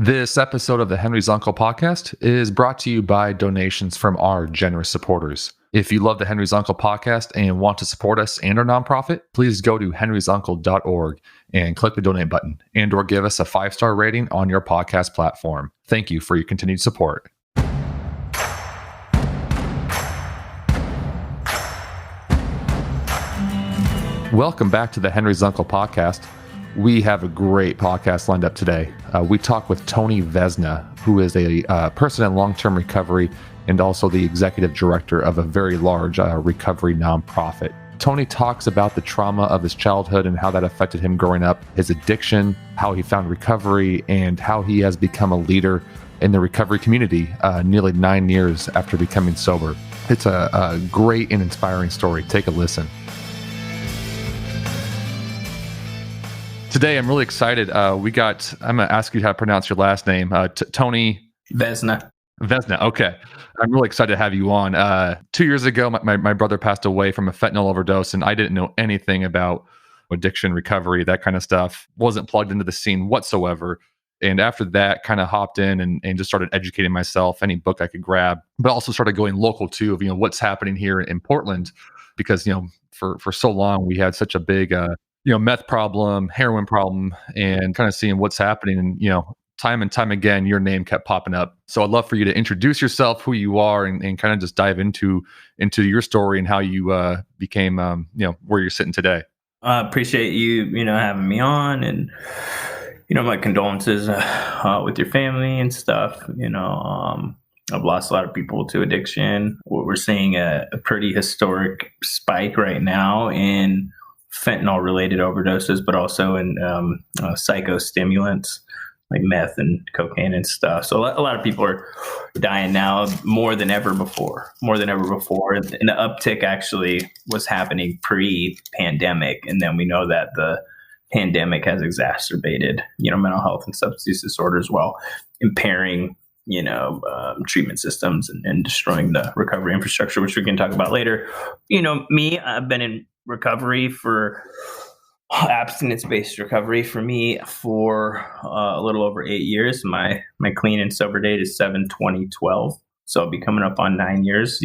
This episode of the Henry's Uncle podcast is brought to you by donations from our generous supporters. If you love the Henry's Uncle podcast and want to support us and our nonprofit, please go to henrysuncle.org and click the donate button and/or give us a 5-star rating on your podcast platform. Thank you for your continued support. Welcome back to the Henry's Uncle podcast. We have a great podcast lined up today. We talk with Tony Vezina, who is a person in long-term recovery and also the executive director of a very large recovery nonprofit. Tony talks about the trauma of his childhood and how that affected him growing up, his addiction, how he found recovery, and how he has become a leader in the recovery community nearly 9 years after becoming sober. It's a great and inspiring story. Take a listen. Today, I'm really excited. I'm going to ask you how to pronounce your last name. Tony Vezina. Vezina. Okay. I'm really excited to have you on. 2 years ago, my brother passed away from a fentanyl overdose, and I didn't know anything about addiction, recovery, that kind of stuff. Wasn't plugged into the scene whatsoever. And after that, kind of hopped in and just started educating myself, any book I could grab, but also started going local too, of, what's happening here in Portland, because, for so long we had such a big, meth problem, heroin problem, and kind of seeing what's happening. And, time and time again, your name kept popping up. So I'd love for you to introduce yourself, who you are, and kind of just dive into your story and how you became, where you're sitting today. I appreciate you, having me on, and, my condolences with your family and stuff. I've lost a lot of people to addiction. We're seeing a pretty historic spike right now in fentanyl-related overdoses, but also in psychostimulants like meth and cocaine and stuff. So a lot of people are dying now more than ever before. And the uptick actually was happening pre-pandemic. And then we know that the pandemic has exacerbated, mental health and substance use disorders while impairing, treatment systems and destroying the recovery infrastructure, which we can talk about later. I've been in recovery for abstinence-based recovery for me for a little over 8 years. My clean and sober date is 7/20/12. So I'll be coming up on 9 years,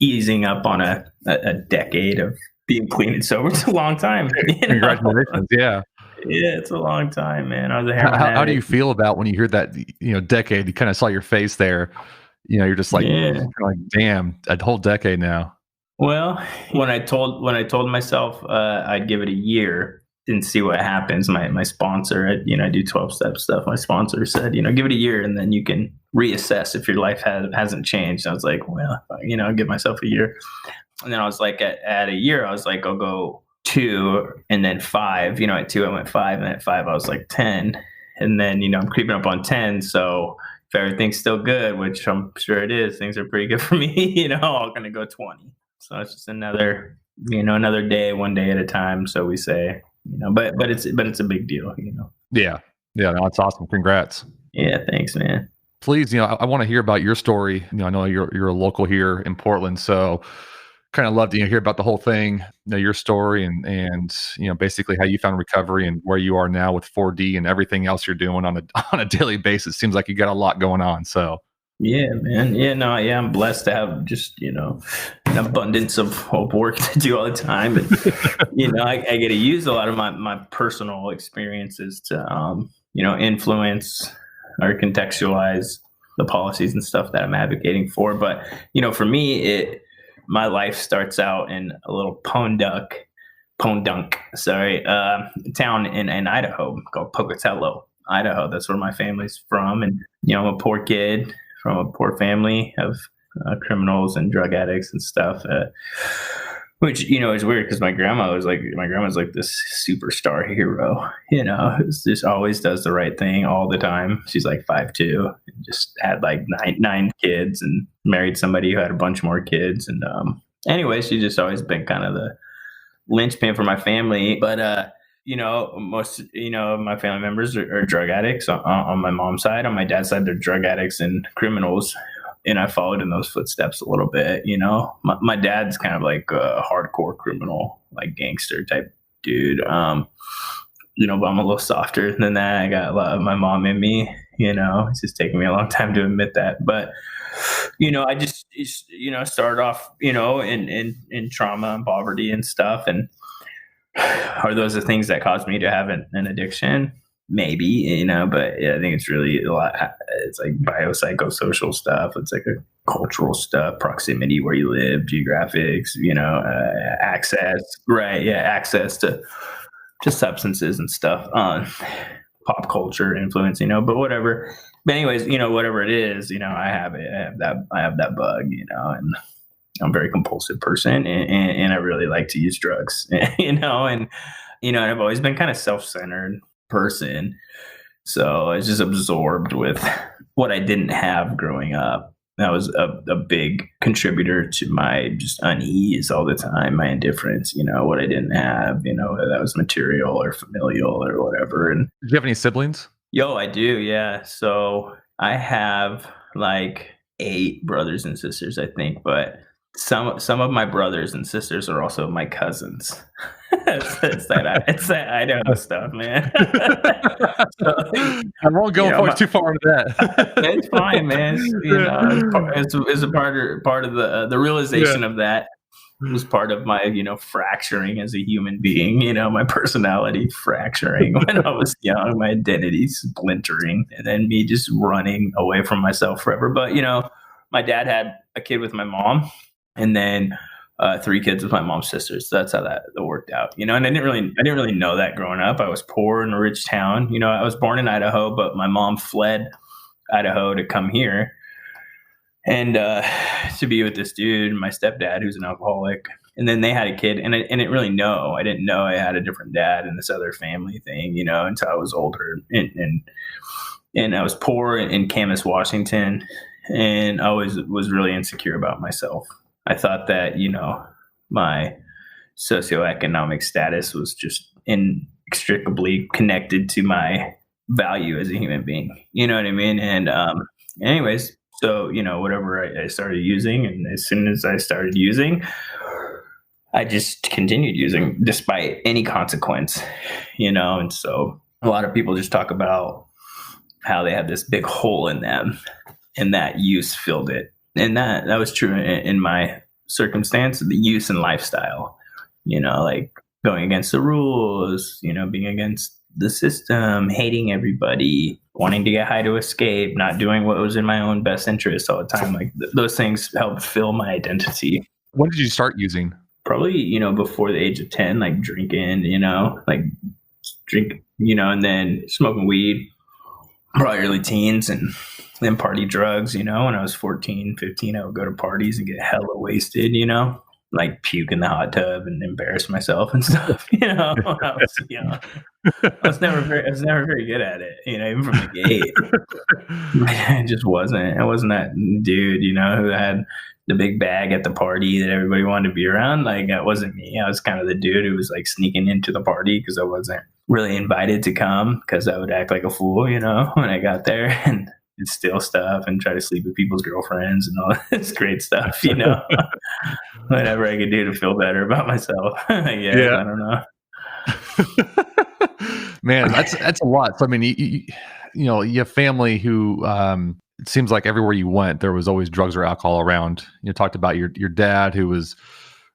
easing up on a decade of being clean and sober. It's a long time. Congratulations. Yeah. Yeah, it's a long time, man. I was a heroin addict. How do you feel about when you hear that, decade? You kind of saw your face there. You're just like, damn, a whole decade now. Well, when I told myself I'd give it a year and see what happens, my sponsor, I do 12-step stuff. My sponsor said, give it a year and then you can reassess if your life hasn't changed. I was like, well, I'll give myself a year. And then I was like, at a year, I was like, I'll go 2 and then 5. At 2 I went 5, and at 5 I was like 10. And then, I'm creeping up on 10. So if everything's still good, which I'm sure it is, things are pretty good for me, I'm going to go 20. So it's just another day, one day at a time. So we say, but it's a big deal, Yeah. Yeah. No, that's awesome. Congrats. Yeah. Thanks, man. Please, I want to hear about your story. I know you're a local here in Portland, so kind of love to hear about the whole thing, your story and basically how you found recovery and where you are now with 4D and everything else you're doing on a daily basis. Seems like you got a lot going on. So. Yeah, man. Yeah, no, yeah, I'm blessed to have just, an abundance of work to do all the time. And, I get to use a lot of my personal experiences to, influence or contextualize the policies and stuff that I'm advocating for. But, for me, my life starts out in a little Pondunk, town in Idaho called Pocatello, Idaho. That's where my family's from. And, I'm a poor kid from a poor family of criminals and drug addicts and stuff, which, is weird because my grandma's like this superstar hero, just always does the right thing all the time. She's like 5'2", and just had like nine kids and married somebody who had a bunch more kids. And anyway, she's just always been kind of the linchpin for my family. But, most, my family members are drug addicts on my mom's side. On my dad's side, they're drug addicts and criminals. And I followed in those footsteps a little bit, My dad's kind of like a hardcore criminal, like gangster type dude. But I'm a little softer than that. I got a lot of my mom in me. It's just taking me a long time to admit that. But I just started off, in trauma and poverty and stuff. And are those the things that caused me to have an addiction? Maybe, but yeah, I think it's really a lot. It's like biopsychosocial stuff. It's like a cultural stuff, proximity, where you live, geographics, access, right? Yeah, access to substances and stuff, pop culture influence, but whatever. But anyways, whatever it is, I have it. I have that bug, and I'm a very compulsive person, and I really like to use drugs, and I've always been kind of self-centered person. So I was just absorbed with what I didn't have growing up. That was a big contributor to my just unease all the time, my indifference, what I didn't have, whether that was material or familial or whatever. And Did you have any siblings? I do. Yeah. So I have like 8 brothers and sisters, I think, but some of my brothers and sisters are also my cousins. It's that Idaho stuff, man. So, I won't go too far into that. it's fine, man. It's a part of the realization Yeah. of that was part of my fracturing as a human being. My personality fracturing when I was young, my identity splintering, and then me just running away from myself forever. But my dad had a kid with my mom, and then 3 kids with my mom's sisters. So that's how that worked out, and I didn't really know that growing up. I was poor in a rich town. I was born in Idaho, but my mom fled Idaho to come here and to be with this dude, my stepdad, who's an alcoholic. And then they had a kid, and I didn't really know. I didn't know I had a different dad and this other family thing, until I was older, and I was poor in Camas, Washington, and I always was really insecure about myself. I thought that, my socioeconomic status was just inextricably connected to my value as a human being. You know what I mean? And anyways, so, whatever I started using, and as soon as I started using, I just continued using despite any consequence, and so a lot of people just talk about how they have this big hole in them and that use filled it. And that was true in my circumstance, the use and lifestyle, like going against the rules, being against the system, hating everybody, wanting to get high to escape, not doing what was in my own best interest all the time. Like those things helped fill my identity. When did you start using? Probably, before the age of 10, like drinking, and then smoking weed, probably early teens, and then party drugs, when I was 14, 15, I would go to parties and get hella wasted, like puke in the hot tub and embarrass myself and stuff, when I was young. I was never very good at it, even from the gate. I just wasn't. I wasn't that dude, who had the big bag at the party that everybody wanted to be around. Like, that wasn't me. I was kind of the dude who was like sneaking into the party because I wasn't really invited to come, because I would act like a fool, when I got there, and steal stuff and try to sleep with people's girlfriends and all this great stuff, whatever I could do to feel better about myself. Yeah. I don't know. Man, that's a lot. So I mean, you have family who it seems like everywhere you went, there was always drugs or alcohol around. You talked about your dad, who was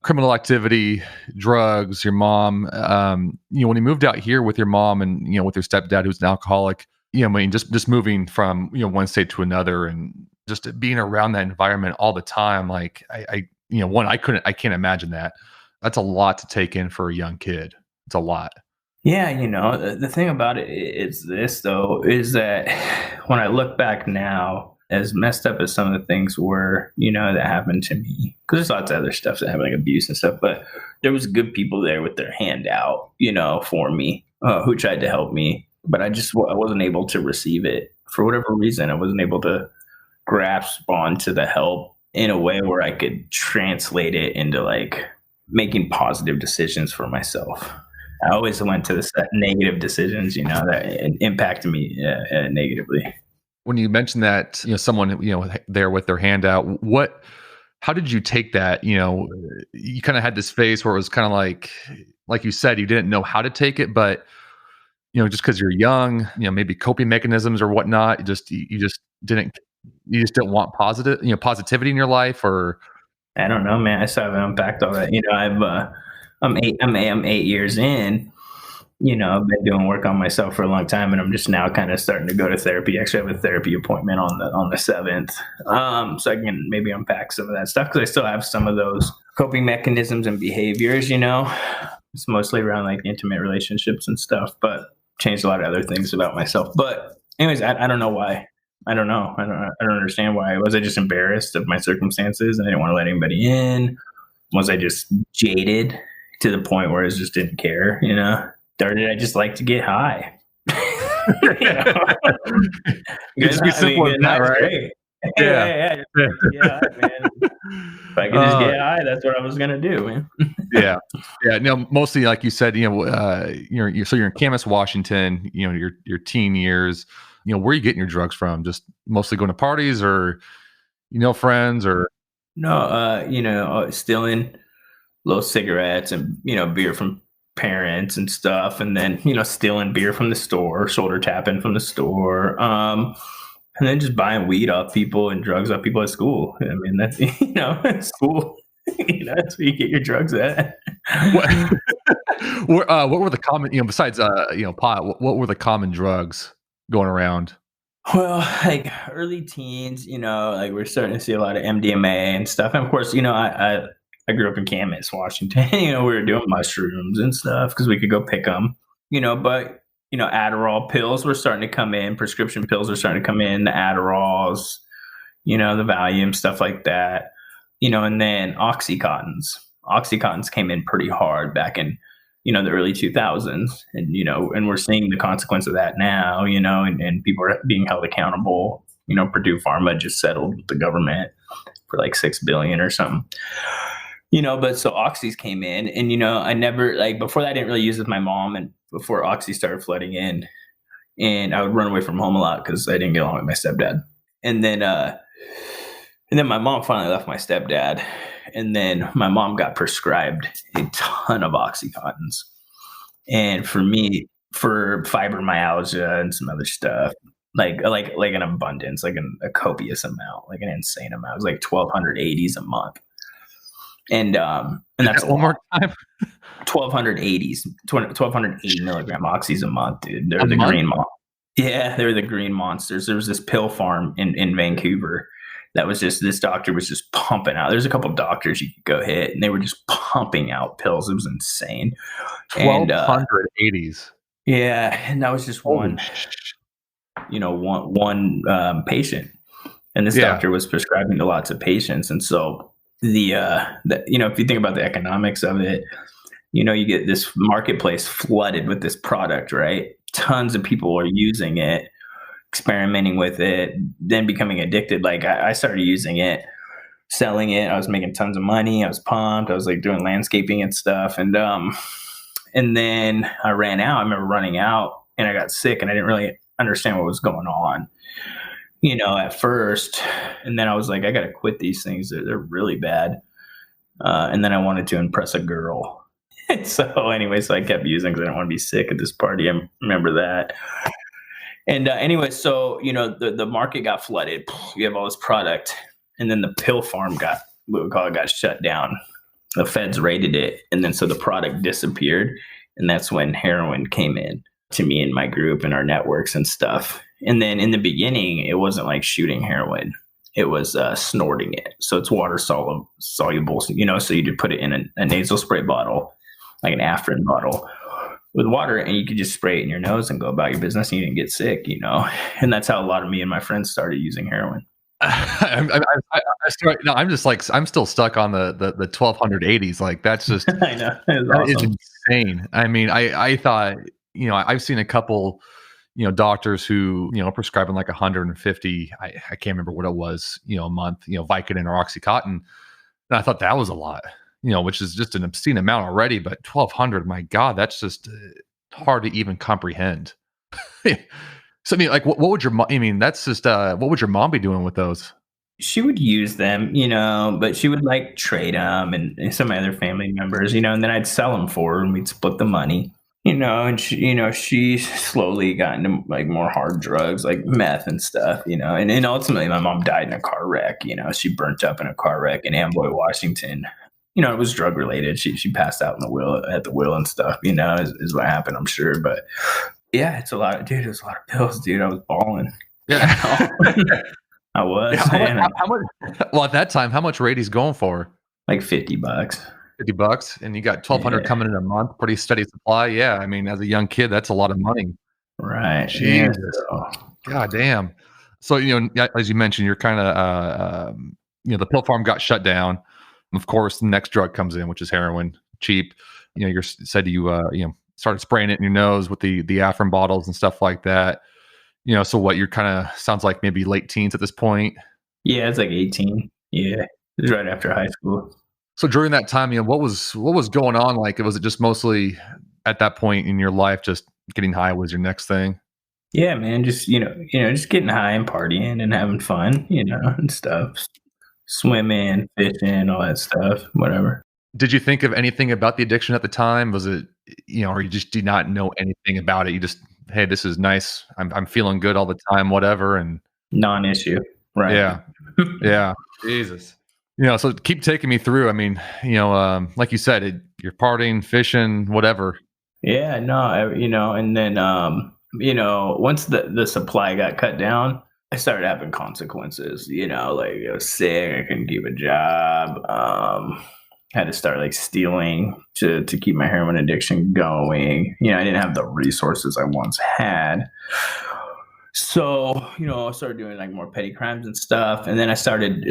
criminal activity, drugs. Your mom, when you moved out here with your mom and with your stepdad, who's an alcoholic. I mean, just moving from one state to another and just being around that environment all the time. Like I can't imagine that. That's a lot to take in for a young kid. It's a lot. Yeah, the thing about it is this, though, is that when I look back now, as messed up as some of the things were, that happened to me, because there's lots of other stuff that happened, like abuse and stuff, but there was good people there with their hand out, for me, who tried to help me, but I wasn't able to receive it for whatever reason. I wasn't able to grasp onto the help in a way where I could translate it into like making positive decisions for myself. I always went to the negative decisions, that impacted me negatively. When you mentioned that, someone, there with their hand out, how did you take that? You kind of had this phase where it was kind of like you said, you didn't know how to take it, but just because you're young, maybe coping mechanisms or whatnot. You just didn't want positivity in your life, or I don't know, man. I still haven't unpacked all that. I'm 8 years in. I've been doing work on myself for a long time, and I'm just now kind of starting to go to therapy. Actually, I have a therapy appointment on the 7th, so I can maybe unpack some of that stuff because I still have some of those coping mechanisms and behaviors. It's mostly around like intimate relationships and stuff, but changed a lot of other things about myself. But anyways, I don't know why. I don't know. I don't understand why. Was I just embarrassed of my circumstances and I didn't want to let anybody in? Was I just jaded to the point where I just didn't care? Or did I just like to get high? it just be simple as that, right? Great. Yeah. Yeah, man. If I could just get high, that's what I was gonna do, man. Yeah. Mostly like you said, you're in Camas, Washington. Your teen years. Where are you getting your drugs from? Just mostly going to parties, or friends, or No, stealing little cigarettes and beer from parents and stuff, and then stealing beer from the store, shoulder tapping from the store, and then just buying weed off people and drugs off people at school. I mean, that's school. That's where you get your drugs at. what were the common besides pot? What were the common drugs going around? Well, like early teens, like we're starting to see a lot of MDMA and stuff. And of course, I grew up in Camas, Washington. We were doing mushrooms and stuff because we could go pick them. But Adderall pills were starting to come in. Prescription pills were starting to come in. The Adderalls, the Valium, stuff like that. And then Oxycontins. Oxycontins came in pretty hard back in the early 2000s, and we're seeing the consequence of that now. And people are being held accountable. Purdue Pharma just settled with the government for like $6 billion or something. But so oxys came in, and I never, like, before that I didn't really use it with my mom, and before oxy started flooding in, and I would run away from home a lot because I didn't get along with my stepdad. And then my mom finally left my stepdad, and then my mom got prescribed a ton of Oxycontins. And for me, for fibromyalgia and some other stuff, like an abundance, like a copious amount, like an insane amount. It was like 1,280s a month. And that's one more time. 1,280 milligram oxys a month, dude. They're the green Yeah, they're the green monsters. There was this pill farm in Vancouver that was just, this doctor was just pumping out. There's a couple doctors you could go hit, and they were just pumping out pills. It was insane. 1,280s. Yeah, and that was just one patient, and this doctor was prescribing to lots of patients. And so the if you think about the economics of it, you get this marketplace flooded with this product, right? Tons of people are using it, experimenting with it, then becoming addicted. Like I started using it, selling it. I was making tons of money. I was pumped. I was like doing landscaping and stuff. And then I ran out. I remember running out, and I got sick, and I didn't really understand what was going on, at first. And then I was like, I got to quit these things. They're really bad. And then I wanted to impress a girl. So I kept using because I didn't want to be sick at this party. I remember that. And anyway, so, the market got flooded. You have all this product. And then the pill farm got shut down. The feds raided it. And then so the product disappeared. And that's when heroin came in to me and my group and our networks and stuff. And then in the beginning, it wasn't like shooting heroin. It was snorting it. So it's water soluble, so you could put it in a nasal spray bottle, like an Afrin bottle with water, and you could just spray it in your nose and go about your business, and you didn't get sick, And that's how a lot of me and my friends started using heroin. I'm just like, I'm still stuck on the 1,280s. Like, that's just, I know. That is insane. I mean, I thought, I've seen a couple, doctors who, prescribing like 150, I can't remember what it was, a month, Vicodin or Oxycontin. And I thought that was a lot, which is just an obscene amount already, but 1,200, my God, that's just hard to even comprehend. So, I mean, like, what would your mom, that's just, what would your mom be doing with those? She would use them, but she would like trade them and some other family members, and then I'd sell them for her and we'd split the money. and she slowly got into like more hard drugs, like meth and stuff, and ultimately my mom died in a car wreck. She burnt up in a car wreck in Amboy, Washington. It was drug related. She passed out in the wheel at the wheel and stuff, is what happened, I'm sure. But yeah, it's a lot of, dude, it was a lot of pills, dude. I was balling. Yeah. I was, Yeah, man. how much, well, at that time, how much were 80s going for? Like $50. $50, and you got 1,200 Yeah. coming in a month, pretty steady supply. Yeah, I mean, as a young kid, that's a lot of money. Right. Yeah. Jesus, So, god damn. So, yeah, as you mentioned, you're kinda, the pill farm got shut down. Of course, the next drug comes in, which is heroin, cheap. You're said started spraying it in your nose with the Afrin bottles and stuff like that. So what, you're kinda sounds like maybe late teens at this point? yeah, it's like 18. Yeah. It was right after high school. So during that time, what was going on? Like, was it just mostly at that point in your life, just getting high was your next thing? Yeah, man, just just getting high and partying and having fun, and stuff. Swimming, fishing, all that stuff, whatever. Did you think of anything about the addiction at the time? Was it, or you just did not know anything about it? You just, hey, this is nice. I'm feeling good all the time, whatever. And Non-issue, right? yeah, yeah, Jesus. So keep taking me through. I mean, like you said, you're partying, fishing, whatever. Yeah, no, and then once the supply got cut down, I started having consequences. Like I was sick, I couldn't keep a job. Had to start like stealing to keep my heroin addiction going. I didn't have the resources I once had. So, I started doing like more petty crimes and stuff. And then I started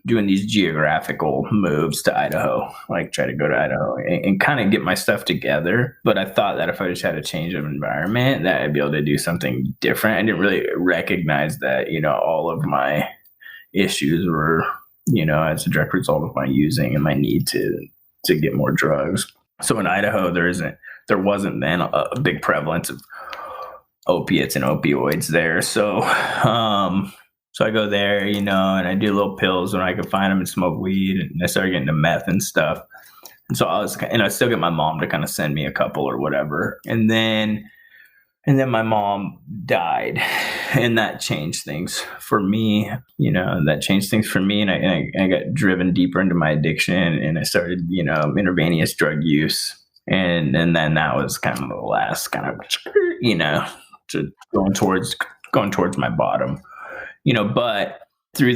doing these geographical moves to Idaho, like try to go to Idaho and kind of get my stuff together. But I thought that if I just had a change of environment, that I'd be able to do something different. I didn't really recognize that, all of my issues were, as a direct result of my using and my need to get more drugs. So in Idaho, there wasn't then a big prevalence of opiates and opioids there. So I go there, and I do little pills when I could find them and smoke weed, and I started getting into meth and stuff. And so I still get my mom to kind of send me a couple or whatever. And then my mom died, and that changed things for me. That changed things for me, and I got driven deeper into my addiction, and I started, intravenous drug use, and then that was kind of the last kind of, to going towards my bottom. But through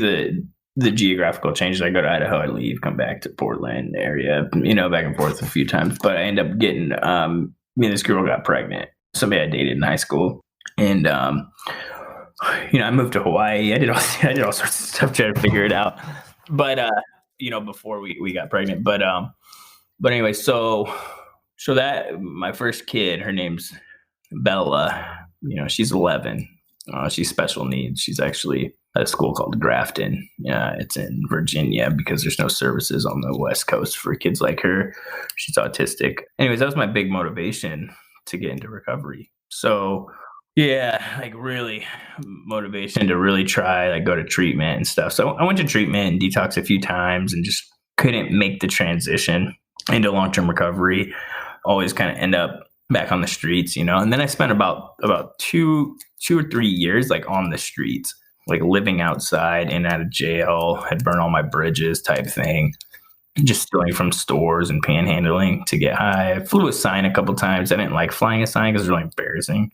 the geographical changes, I go to Idaho, I leave, come back to Portland area, back and forth a few times. But I end up getting, me and this girl got pregnant. Somebody I dated in high school, and I moved to Hawaii. I did all sorts of stuff trying to figure it out. But before we got pregnant. But anyway, so that my first kid, her name's Bella. She's 11. She's special needs. She's actually at a school called Grafton. It's in Virginia because there's no services on the West Coast for kids like her. She's autistic. Anyways, that was my big motivation to get into recovery. So yeah, like really motivation to really try, like go to treatment and stuff. So I went to treatment and detox a few times and just couldn't make the transition into long-term recovery. Always kind of end up back on the streets, and then I spent about 2 or 3 years like on the streets, like living outside and out of jail, had burned all my bridges type thing, just stealing from stores and panhandling to get high. I flew a sign a couple times. I didn't like flying a sign because it was really embarrassing.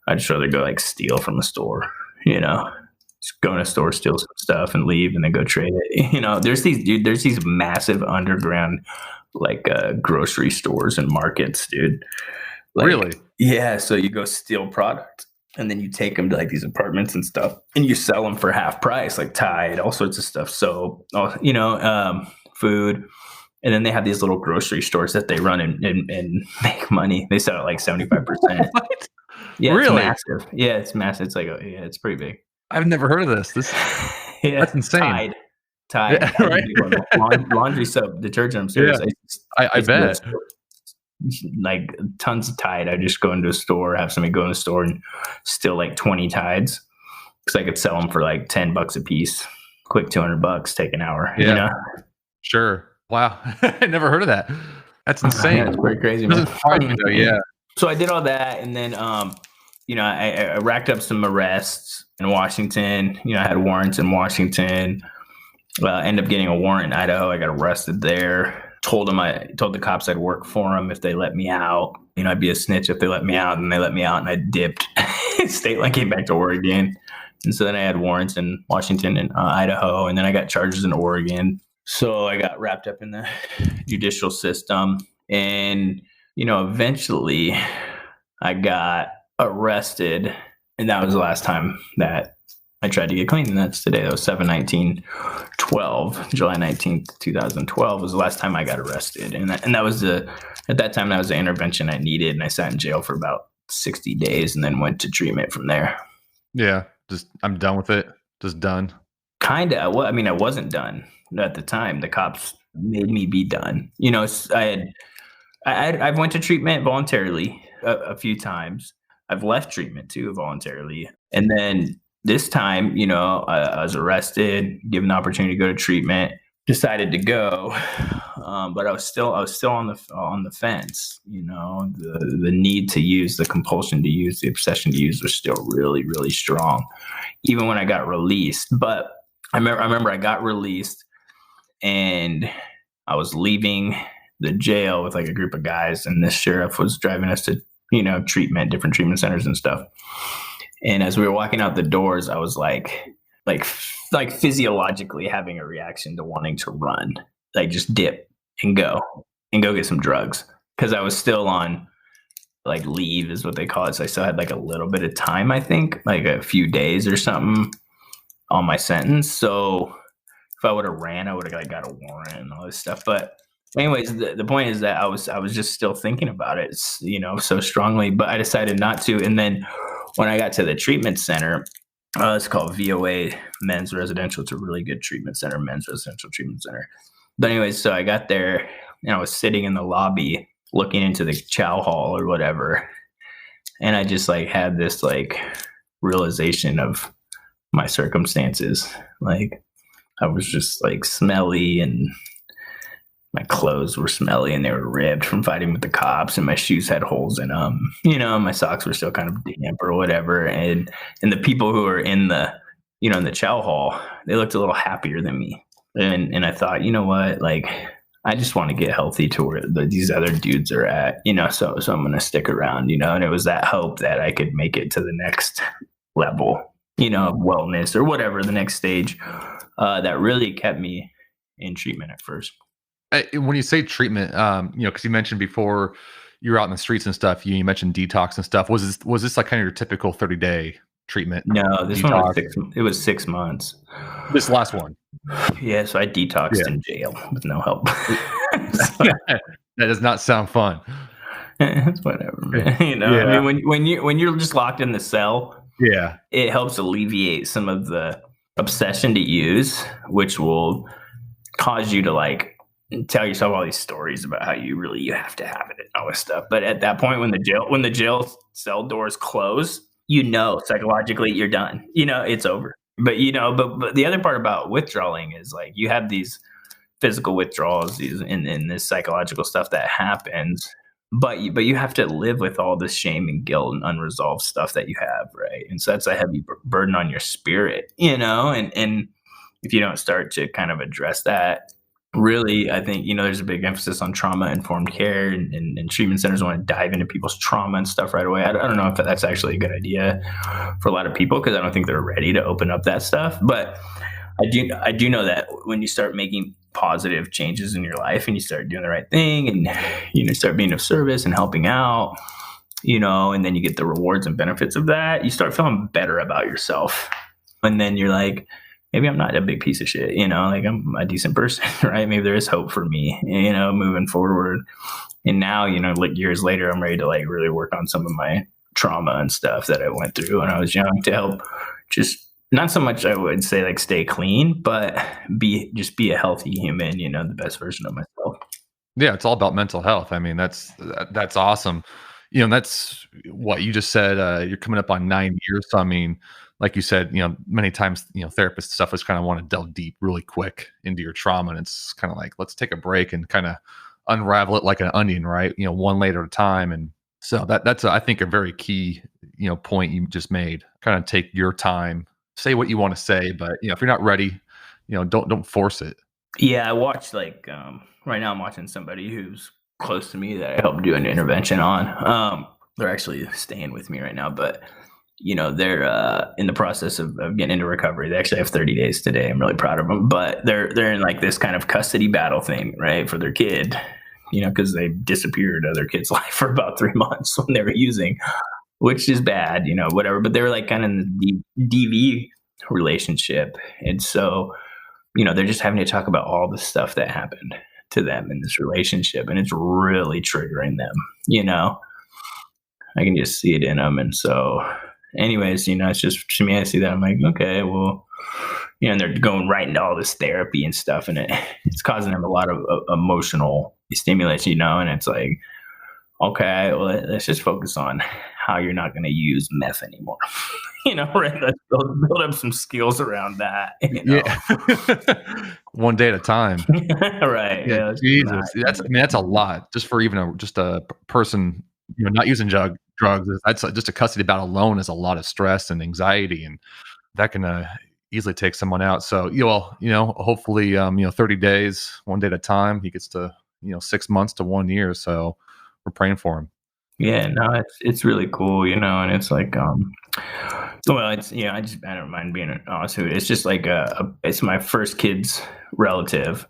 I'd just rather go like steal from a store, just go in a store, steal some stuff and leave and then go trade it. There's these massive underground like grocery stores and markets, dude. Like, Really? Yeah. So you go steal product and then you take them to like these apartments and stuff and you sell them for half price, like Tide, all sorts of stuff. So, food. And then they have these little grocery stores that they run and make money. They sell it like 75%. What? Yeah, Really? it's massive. Yeah, it's massive. It's like, it's pretty big. I've never heard of this. Yeah, That's insane. Tide. Yeah, right? Laundry soap, detergent. I'm serious. Yeah. I bet. Like tons of Tide. I just go into a store, have somebody go in the store and steal like 20 Tides because I could sell them for like $10 a piece. Quick $200, take an hour. Yeah. Sure. Wow. I never heard of that. That's insane. Yeah, it's pretty crazy. Doesn't surprise me though. Yeah. So I did all that, and then I racked up some arrests in Washington. I had warrants in Washington. Ended up getting a warrant in Idaho. I got arrested there. I told the cops I'd work for them if they let me out. I'd be a snitch if they let me out, and they let me out, and I dipped. State line came back to Oregon, and so then I had warrants in Washington and Idaho, and then I got charges in Oregon. So I got wrapped up in the judicial system, and eventually I got arrested, and that was the last time that I tried to get clean, and that's today. That was 7/19/12, July 19th, 2012 was the last time I got arrested, and that was at that time that was the intervention I needed, and I sat in jail for about 60 days, and then went to treatment from there. Yeah, just I'm done with it. Just done. Kinda. Well, I mean, I wasn't done at the time. The cops made me be done. I've went to treatment voluntarily a few times. I've left treatment too voluntarily, and then this time, I was arrested, given the opportunity to go to treatment, decided to go, but I was still on the fence. The need to use, the compulsion to use, the obsession to use was still really, really strong, even when I got released. But I remember I got released, and I was leaving the jail with like a group of guys, and this sheriff was driving us to different treatment centers and stuff. And as we were walking out the doors, I was like physiologically having a reaction to wanting to run, like just dip and go get some drugs, because I was still on like leave is what they call it. So I still had like a little bit of time, I think like a few days or something on my sentence. So if I would have ran, I would have like got a warrant and all this stuff. But anyways, the point is that I was just still thinking about it, so strongly, but I decided not to. And then when I got to the treatment center, it's called VOA Men's Residential. It's a really good treatment center, men's residential treatment center. But anyways, so I got there, and I was sitting in the lobby looking into the chow hall or whatever. And I just like had this like realization of my circumstances. Like I was just like smelly, and my clothes were smelly, and they were ripped from fighting with the cops, and my shoes had holes in them. My socks were still kind of damp or whatever. And the people who were in the in the chow hall, they looked a little happier than me. And I thought, you know what, like I just want to get healthy to where these other dudes are at, so I'm going to stick around, and it was that hope that I could make it to the next level, of wellness or whatever, the next stage, that really kept me in treatment at first. When you say treatment, because you mentioned before you were out in the streets and stuff, you mentioned detox and stuff. Was this like kind of your typical 30-day treatment? No, this detox? It was 6 months. This last one. Yeah, so I detoxed in jail with no help. That does not sound fun. It's whatever, man. I mean, when you're just locked in the cell, it helps alleviate some of the obsession to use, which will cause you to like tell yourself all these stories about how you have to have it and all this stuff. But at that point, when the jail cell doors close, psychologically you're done. It's over. But but the other part about withdrawing is like you have these physical withdrawals, these in this psychological stuff that happens. But you have to live with all this shame and guilt and unresolved stuff that you have, right? And so that's a heavy burden on your spirit, and if you don't start to kind of address that, really, I think, there's a big emphasis on trauma-informed care, and treatment centers want to dive into people's trauma and stuff right away. I don't know if that's actually a good idea for a lot of people, because I don't think they're ready to open up that stuff. But I do know that when you start making positive changes in your life, and you start doing the right thing, and start being of service and helping out, and then you get the rewards and benefits of that, you start feeling better about yourself. And then you're like, maybe I'm not a big piece of shit, like I'm a decent person, right? Maybe there is hope for me, moving forward. And now, like years later, I'm ready to like really work on some of my trauma and stuff that I went through when I was young, to help just not so much, I would say, like stay clean, but be a healthy human, the best version of myself. Yeah, it's all about mental health. I mean, that's awesome. That's what you just said. You're coming up on 9 years. So, I mean, like you said, many times, therapists stuff is kind of want to delve deep really quick into your trauma. And it's kind of like, let's take a break and kind of unravel it like an onion, right? One layer at a time. And So that's I think a very key, point you just made. Kind of take your time, say what you want to say, but if you're not ready, don't force it. Yeah, I watched right now I'm watching somebody who's close to me that I helped do an intervention on. They're actually staying with me right now, but they're in the process of getting into recovery. They actually have 30 days today. I'm really proud of them, but they're in like this kind of custody battle thing, right, for their kid. Because they disappeared out of their kid's life for about 3 months when they were using, which is bad, whatever. But they were like kind of in the DV relationship, and so they're just having to talk about all the stuff that happened to them in this relationship, and it's really triggering them. You know, I can just see it in them, and so, anyways, it's just to me. I see that I'm like, okay, well, and they're going right into all this therapy and stuff, and it's causing them a lot of emotional stimulation, and it's like, okay, well, let's just focus on how you're not going to use meth anymore. Right? Let's build up some skills around that. Yeah. One day at a time. Right. Yeah, Yeah. Jesus. That's a lot just for even just a person, not using drugs. That's just a custody battle alone is a lot of stress and anxiety, and that can easily take someone out. So hopefully, 30 days, one day at a time. He gets to 6 months to 1 year. So we're praying for him. Yeah. No, it's really cool, and it's like well, it's I don't mind being honest with you. It's just like it's my first kid's relative,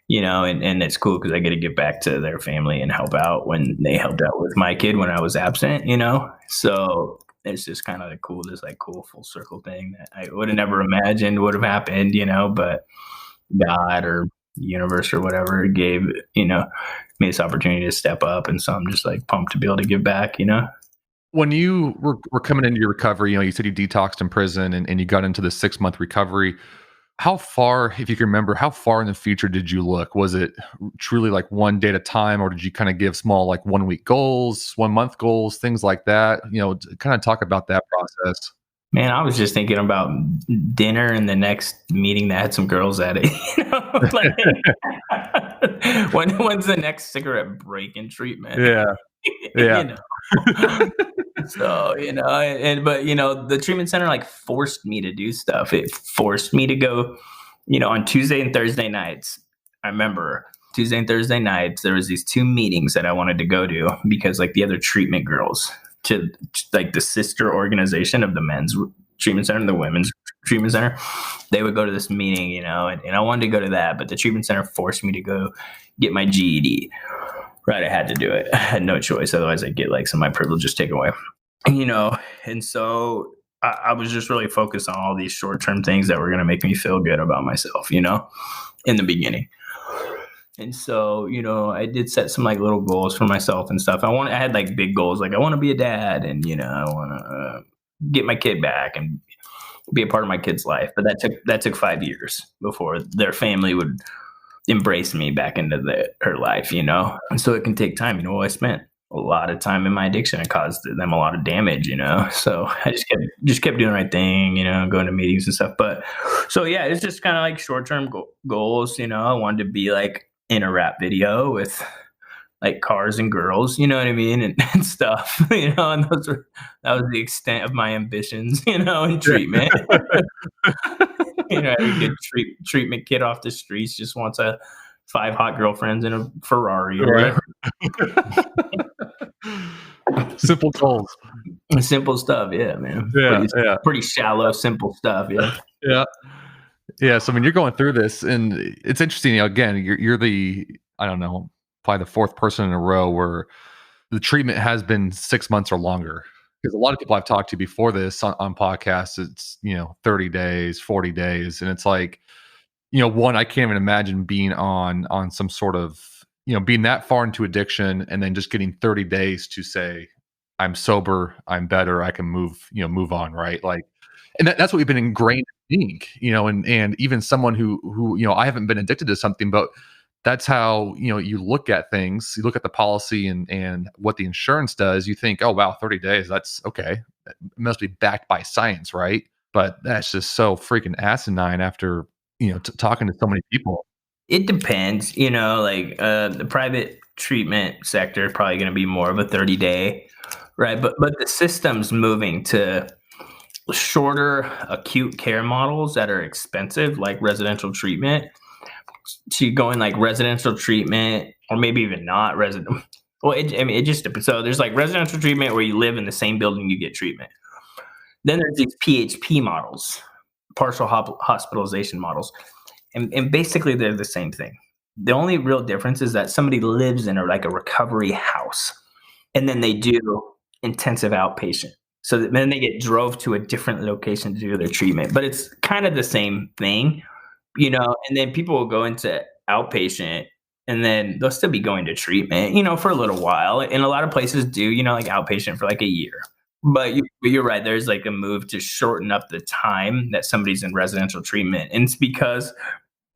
and it's cool because I get to get back to their family and help out when they helped out with my kid when I was absent, So it's just kind of this like cool full circle thing that I would have never imagined would have happened, but God or the universe or whatever gave, me this opportunity to step up. And so I'm just like pumped to be able to give back. When you were coming into your recovery, you said you detoxed in prison and you got into the 6 month recovery. How far, if you can remember, how far in the future did you look? Was it truly like one day at a time, or did you kind of give small, like 1 week goals, 1 month goals, things like that? Kind of talk about that process. Man, I was just thinking about dinner and the next meeting that had some girls at it. When's the next cigarette break in treatment? Yeah. Yeah. So, but the treatment center like forced me to do stuff. It forced me to go, on Tuesday and Thursday nights. I remember Tuesday and Thursday nights, there was these 2 meetings that I wanted to go to because like the other treatment girls to like the sister organization of the men's treatment center and the women's treatment center, they would go to this meeting, and I wanted to go to that, but the treatment center forced me to go get my GED. Right, I had to do it. I had no choice. Otherwise, I'd get like some of my privileges taken away. And so I was just really focused on all these short-term things that were going to make me feel good about myself, in the beginning. And so, I did set some like little goals for myself and stuff. I had like big goals, like I want to be a dad, and I want to get my kid back and be a part of my kid's life. But that took 5 years before their family would embrace me back into her life, And so it can take time. I spent a lot of time in my addiction. It caused them a lot of damage, So I just kept doing the right thing, going to meetings and stuff. But so yeah, it's just kind of like short-term goals. I wanted to be like in a rap video with like cars and girls, you know what I mean, and stuff. And that was the extent of my ambitions, in treatment. Every good treatment kid off the streets just wants 5 hot girlfriends and a Ferrari or whatever. Simple goals. Simple stuff, yeah, man. Yeah, pretty shallow, simple stuff, yeah. Yeah. So you're going through this, and it's interesting. Again, you're the, I don't know, probably the 4th person in a row where the treatment has been 6 months or longer. Because a lot of people I've talked to before this on podcasts, it's 30 days, 40 days, and it's like, one, I can't even imagine being on some sort of, being that far into addiction and then just getting 30 days to say, I'm sober, I'm better, I can move on, right? Like, and that's what we've been ingrained to think, and even someone who I haven't been addicted to something, but that's how you look at things. You look at the policy and what the insurance does. You think, oh wow, 30 days, that's okay. It must be backed by science, right? But that's just so freaking asinine after talking to so many people. It depends, like the private treatment sector, probably going to be more of a 30-day, right? But the system's moving to shorter acute care models that are expensive, like residential treatment, to going like residential treatment, or maybe even not resident. Well, I mean, it just depends. So there's like residential treatment where you live in the same building you get treatment. Then there's these PHP models, partial hospitalization models, and basically they're the same thing. The only real difference is that somebody lives in like a recovery house, and then they do intensive outpatient. So then they get drove to a different location to do their treatment, but it's kind of the same thing, and then people will go into outpatient, and then they'll still be going to treatment, for a little while. And a lot of places do, like outpatient for like a year. But you're right. There's like a move to shorten up the time that somebody's in residential treatment. And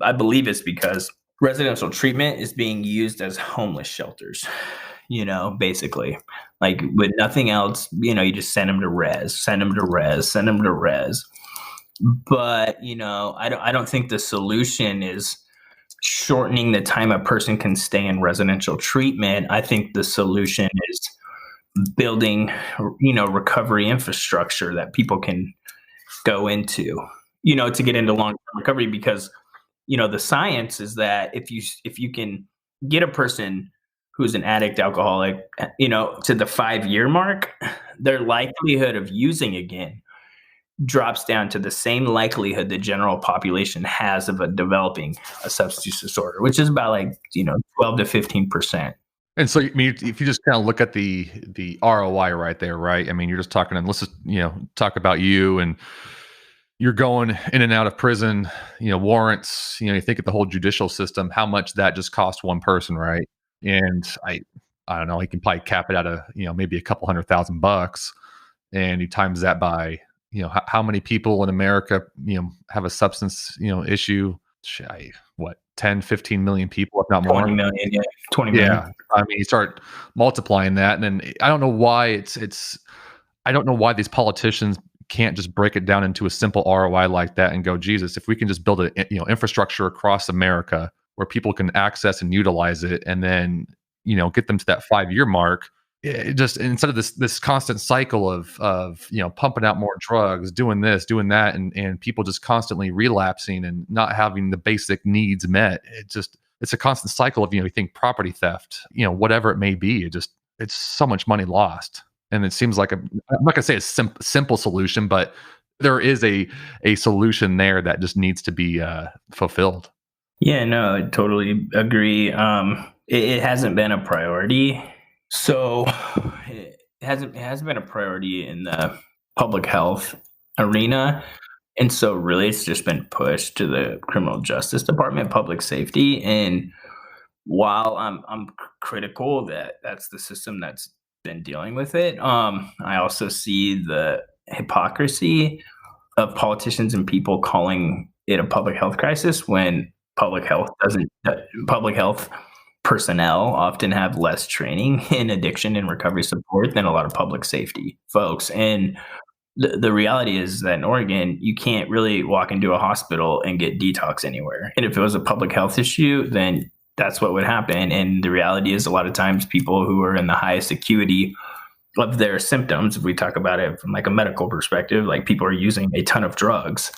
I believe it's because residential treatment is being used as homeless shelters, basically. Like with nothing else, you just send them to res, send them to res, send them to res. But, I don't think the solution is shortening the time a person can stay in residential treatment. I think the solution is building, recovery infrastructure that people can go into, to get into long-term recovery. Because, the science is that if you can get a person who's an addict, alcoholic, to the 5-year mark, their likelihood of using again drops down to the same likelihood the general population has of developing a substance use disorder, which is about 12 to 15%. And so, I mean, if you just kind of look at the ROI right there, right? I mean, you're just talking, and let's just talk about you, and you're going in and out of prison, warrants. You think of the whole judicial system, how much that just cost one person, right? And I don't know, you can probably cap it out of maybe a couple $100,000, and you times that by how many people in America have a substance issue. What, 10, 15 million people, if not more? 20 million, yeah. 20 million. Yeah. I mean, you start multiplying that, and then I don't know why I don't know why these politicians can't just break it down into a simple ROI like that and go, Jesus, if we can just build a infrastructure across America where people can access and utilize it, and then get them to that 5-year mark. It just, instead of this constant cycle of pumping out more drugs, doing this, doing that, and people just constantly relapsing and not having the basic needs met. It's a constant cycle of you think property theft, whatever it may be. It's so much money lost, and it seems like I'm not gonna say a simple solution, but there is a solution there that just needs to be fulfilled. Yeah, no, I totally agree. It hasn't been a priority. So it hasn't been a priority in the public health arena. And so really it's just been pushed to the criminal justice department, public safety. And while I'm critical that that's the system that's been dealing with it, I also see the hypocrisy of politicians and people calling it a public health crisis when public health personnel often have less training in addiction and recovery support than a lot of public safety folks. And the reality is that in Oregon, you can't really walk into a hospital and get detox anywhere. And if it was a public health issue, then that's what would happen. And the reality is a lot of times people who are in the highest acuity of their symptoms, if we talk about it from like a medical perspective, like people are using a ton of drugs,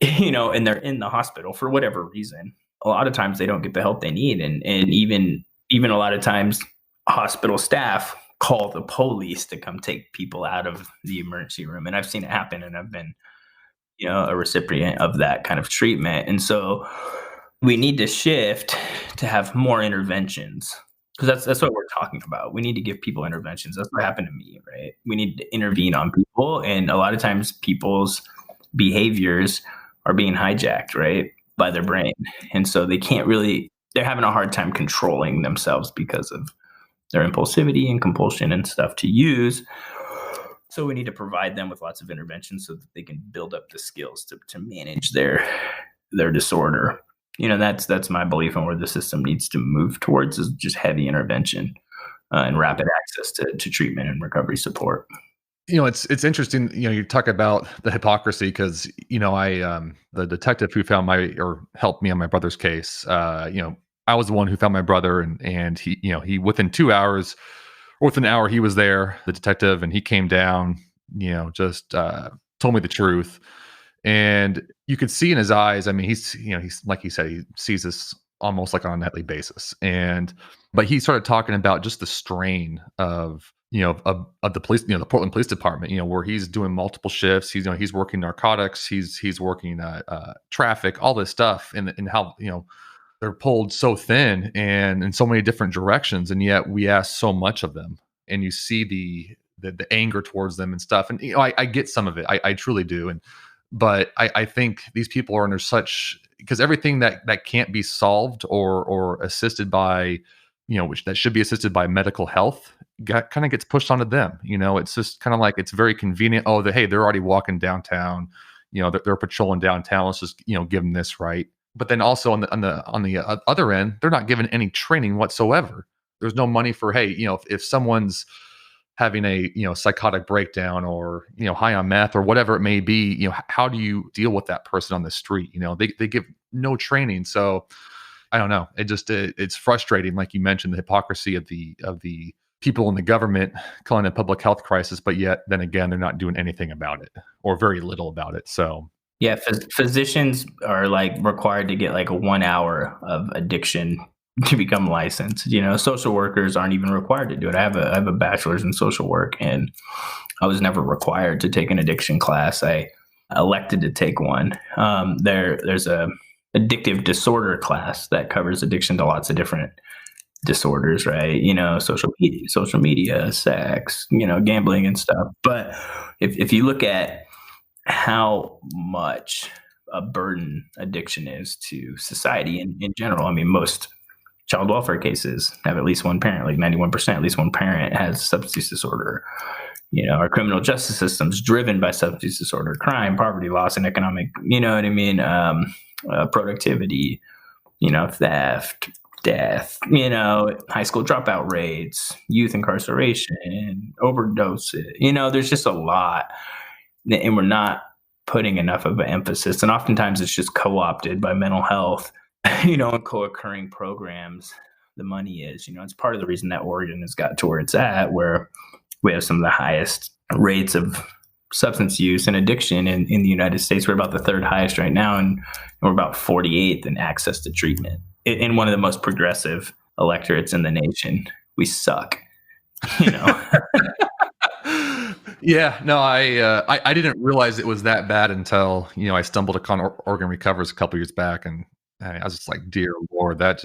and they're in the hospital for whatever reason. A lot of times they don't get the help they need. And even a lot of times hospital staff call the police to come take people out of the emergency room. And I've seen it happen, and I've been, a recipient of that kind of treatment. And so we need to shift to have more interventions, because that's what we're talking about. We need to give people interventions. That's what happened to me, right? We need to intervene on people. And a lot of times people's behaviors are being hijacked, right, by their brain. And so they're having a hard time controlling themselves because of their impulsivity and compulsion and stuff to use. So we need to provide them with lots of interventions so that they can build up the skills to manage their disorder. That's my belief on where the system needs to move towards, is just heavy intervention and rapid access to treatment and recovery support. It's interesting, you talk about the hypocrisy, because, I, the detective who helped me on my brother's case, I was the one who found my brother, and he, he within 2 hours or within an hour he was there, the detective, and he came down, just told me the truth. And you could see in his eyes, I mean, he's like he said, he sees this almost like on a nightly basis. But he started talking about just the strain of the police, the Portland Police Department, where he's doing multiple shifts. He's working narcotics, he's working traffic, all this stuff, and how, they're pulled so thin and in so many different directions, and yet we ask so much of them. And you see the anger towards them and stuff. And I get some of it. I truly do. But I think these people are under such, because everything that can't be solved or assisted by, which that should be assisted by medical health, kind of gets pushed onto them. It's just kind of like, it's very convenient. Oh, hey, they're already walking downtown. They're patrolling downtown. Let's just give them this, right. But then also on the other end, they're not given any training whatsoever. There's no money for, hey, if someone's having a psychotic breakdown or high on meth or whatever it may be, how do you deal with that person on the street? They give no training. So I don't know. It's frustrating, like you mentioned, the hypocrisy of the people in the government calling it a public health crisis, but yet then again they're not doing anything about it or very little about it. So yeah, physicians are like required to get like a 1 hour of addiction to become licensed. Social workers aren't even required to do it. I have a bachelor's in social work, and I was never required to take an addiction class. I elected to take one. There's a addictive disorder class that covers addiction to lots of different disorders, right? Social media, sex, gambling and stuff. But if you look at how much a burden addiction is to society in general, I mean, most child welfare cases have at least one parent, like 91%, at least one parent has substance use disorder. Our criminal justice system's driven by substance use disorder, crime, poverty, loss, and economic, productivity, theft, death, high school dropout rates, youth incarceration, overdoses. There's just a lot, and we're not putting enough of an emphasis. And oftentimes it's just co-opted by mental health, and co-occurring programs. The money is, it's part of the reason that Oregon has got to where it's at, where we have some of the highest rates of substance use and addiction in the United States. We're about the third highest right now, and we're about 48th in access to treatment. In one of the most progressive electorates in the nation, we suck. Yeah, no, I didn't realize it was that bad until I stumbled upon Oregon Recovers a couple years back, and I was just like, dear Lord, that's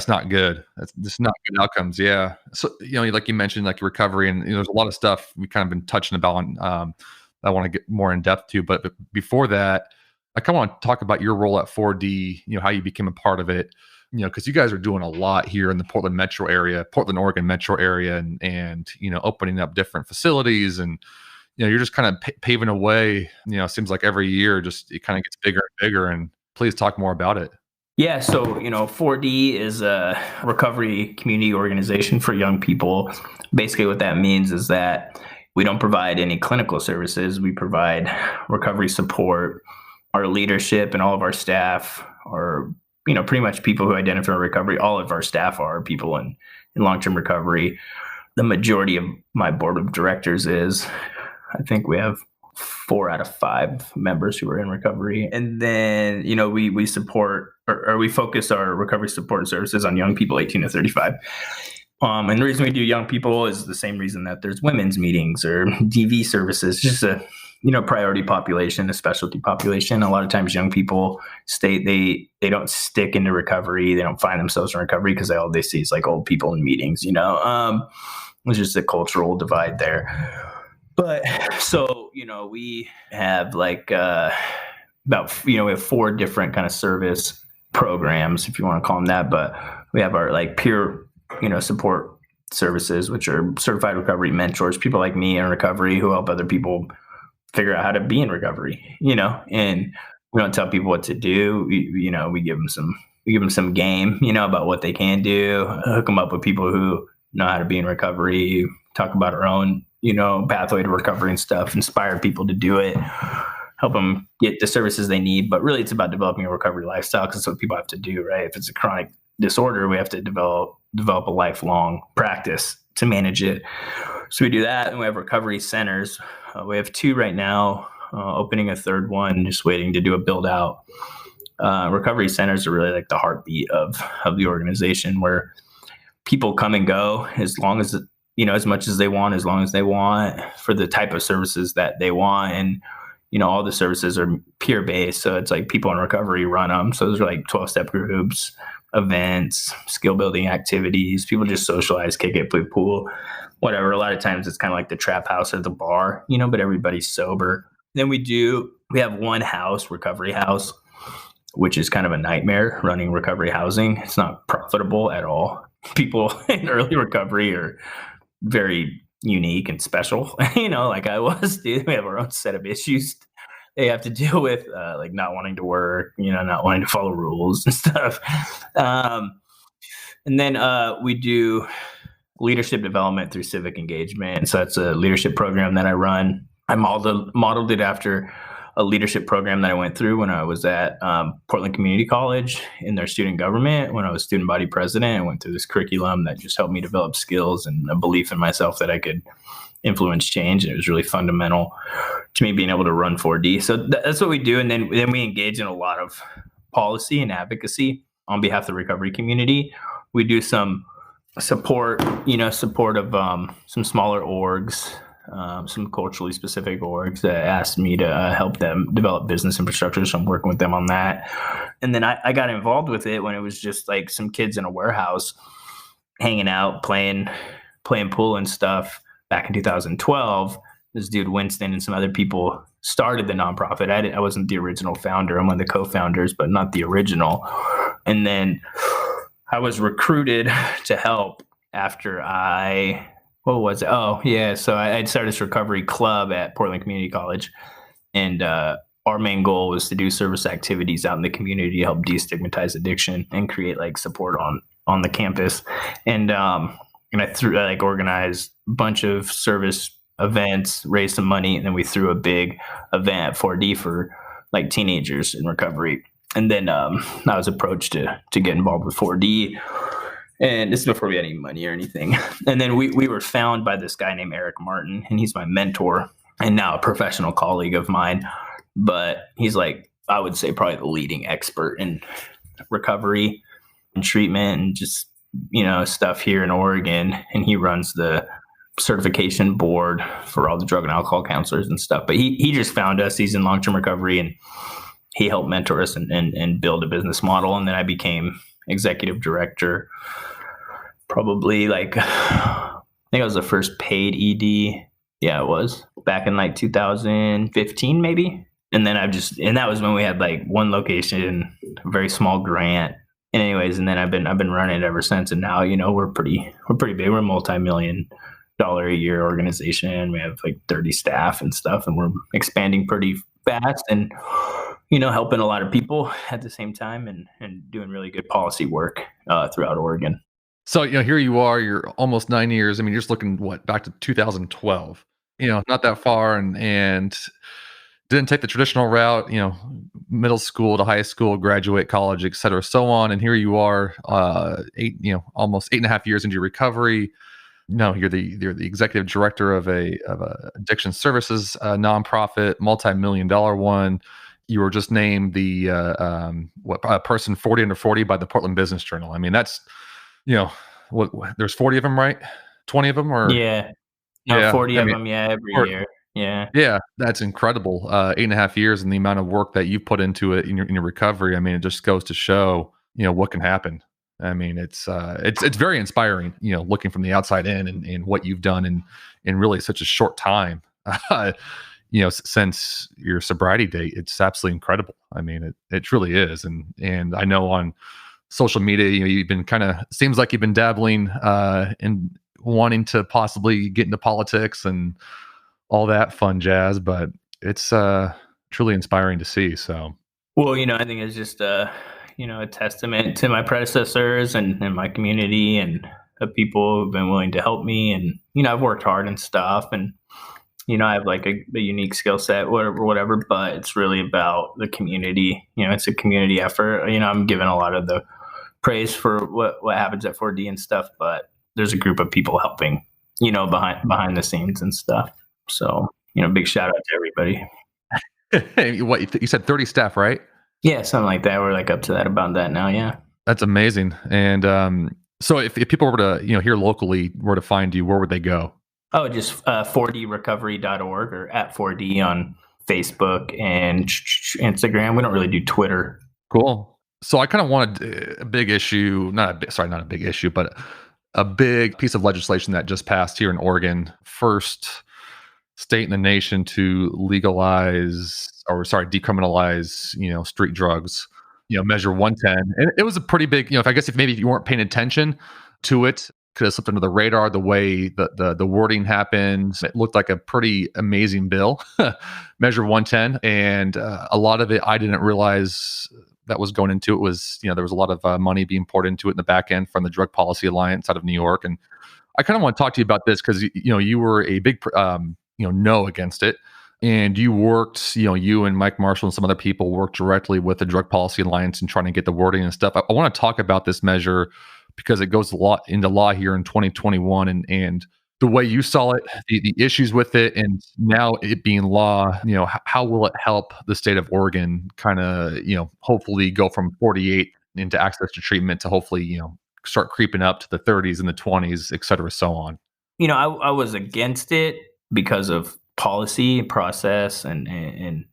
not good. That's just not good outcomes. Yeah. So, like you mentioned, like recovery, and there's a lot of stuff we kind of been touching about, I want to get more in depth to. But before that, I kind of want to talk about your role at 4D, how you became a part of it, because you guys are doing a lot here in the Portland Oregon metro area, and opening up different facilities, and, you're just kind of paving a way, seems like every year just it kind of gets bigger and bigger. And please talk more about it. Yeah, so 4D is a recovery community organization for young people. Basically, what that means is that we don't provide any clinical services. We provide recovery support. Our leadership and all of our staff are, pretty much people who identify recovery. All of our staff are people in long-term recovery. The majority of my board of directors is, I think we have 4 out of 5 members who are in recovery. And then, we support or we focus our recovery support services on young people 18 to 35. And the reason we do young people is the same reason that there's women's meetings or DV services, just a, priority population, a specialty population. A lot of times young people they don't stick into recovery. They don't find themselves in recovery because all they see is like old people in meetings, there's just a cultural divide there. But so, we have like we have 4 different kind of service programs, if you want to call them that. But we have our like peer, support services, which are certified recovery mentors, people like me in recovery who help other people figure out how to be in recovery, and we don't tell people what to do. We give them some game, about what they can do, hook them up with people who know how to be in recovery, talk about our own, pathway to recovery and stuff, inspire people to do it. help them get the services they need. But really, it's about developing a recovery lifestyle because that's what people have to do, right? If it's a chronic disorder, we have to develop a lifelong practice to manage it. So we do that, and we have recovery centers. We have 2 right now, opening a 3rd one, just waiting to do a build out. Recovery centers are really like the heartbeat of the organization, where people come and go as long as, as much as they want, as long as they want, for the type of services that they want. And all the services are peer based, so it's like people in recovery run them. So those are like 12-step groups, events, skill building activities. People just socialize, kick it, play pool, whatever. A lot of times it's kind of like the trap house or the bar, but everybody's sober. Then we have one house, recovery house, which is kind of a nightmare, running recovery housing. It's not profitable at all. People in early recovery are very unique and special, like I was, dude. We have our own set of issues they have to deal with, like not wanting to work, not wanting to follow rules and stuff. And then we do leadership development through civic engagement. So that's a leadership program that I run. I modeled it after a leadership program that I went through when I was at Portland Community College in their student government. When I was student body president, I went through this curriculum that just helped me develop skills and a belief in myself that I could influence change. And it was really fundamental to me being able to run 4D. So that's what we do. And then we engage in a lot of policy and advocacy on behalf of the recovery community. We do some support of some smaller orgs, some culturally specific orgs that asked me to help them develop business infrastructure. So I'm working with them on that. And then I got involved with it when it was just like some kids in a warehouse hanging out, playing pool and stuff back in 2012. This dude, Winston, and some other people started the nonprofit. I wasn't the original founder. I'm one of the co-founders, but not the original. And then I was recruited to help after what was it? Oh, yeah. So I started this recovery club at Portland Community College. And our main goal was to do service activities out in the community to help destigmatize addiction and create like support on the campus. And I organized a bunch of service events, raised some money, and then we threw a big event at 4D for like teenagers in recovery. And then I was approached to get involved with 4D. And this is before we had any money or anything. And then we were found by this guy named Eric Martin, and he's my mentor and now a professional colleague of mine. But he's like, I would say probably the leading expert in recovery and treatment and just, stuff here in Oregon. And he runs the certification board for all the drug and alcohol counselors and stuff. But he just found us. He's in long-term recovery, and he helped mentor us and build a business model. And then I became executive director, probably like, I think I was the first paid ED. Yeah, it was back in like 2015, maybe. And then and that was when we had like one location, a very small grant. And anyways, and then I've been running it ever since. And now, we're pretty big. We're a multi-million-dollar a year organization. We have like 30 staff and stuff, and we're expanding pretty fast and, helping a lot of people at the same time and doing really good policy work throughout Oregon. So, here you are, you're almost 9 years. I mean, you're just looking back to 2012, not that far, and didn't take the traditional route, middle school to high school, graduate, college, et cetera, so on. And here you are, almost 8.5 years into your recovery. You're the executive director of a addiction services nonprofit, multi-million-dollar one. You were just named the person 40 under 40 by the Portland Business Journal. I mean, that's there's 40 of them, right? 20 of them, or 40 of them, every year. Yeah, that's incredible. 8.5 years and the amount of work that you've put into it in your recovery. I mean, it just goes to show, what can happen. I mean, it's very inspiring, looking from the outside in and what you've done in really such a short time, since your sobriety date. It's absolutely incredible. I mean, it truly is. And I know on social media, you've been seems like you've been dabbling in wanting to possibly get into politics and all that fun jazz, but it's truly inspiring to see. So, well, I think it's just a testament to my predecessors and my community and the people who've been willing to help me. And, I've worked hard and stuff. And I have like a unique skill set, whatever, but it's really about the community. It's a community effort. I'm giving a lot of the praise for what happens at 4D and stuff, but there's a group of people helping, behind the scenes and stuff. So, big shout out to everybody. What you said, 30 staff, right? Yeah, something like that. We're like up to that, about that now. Yeah. That's amazing. And so if people were to, here locally were to find you, where would they go? Oh, just 4drecovery.org or at 4D on Facebook and Instagram. We don't really do Twitter. Cool. So I kind of wanted a big issue, not a big issue, but a big piece of legislation that just passed here in Oregon. First state in the nation to decriminalize, street drugs, measure 110. And it was a pretty big, if I guess if maybe if you weren't paying attention to it, could have slipped under the radar the way the wording happened. It looked like a pretty amazing bill, measure 110. And a lot of it, I didn't realize that was going into it was, there was a lot of money being poured into it in the back end from the Drug Policy Alliance out of New York. And I kind of want to talk to you about this because, you were a big, no against it. And you worked, you and Mike Marshall and some other people worked directly with the Drug Policy Alliance and trying to get the wording and stuff. I want to talk about this measure because it goes a lot into law here in 2021 and the way you saw it, the issues with it, and now it being law, how will it help the state of Oregon kind of, hopefully go from 48 into access to treatment to hopefully, start creeping up to the 30s and the 20s, et cetera, so on. I was against it because of policy process and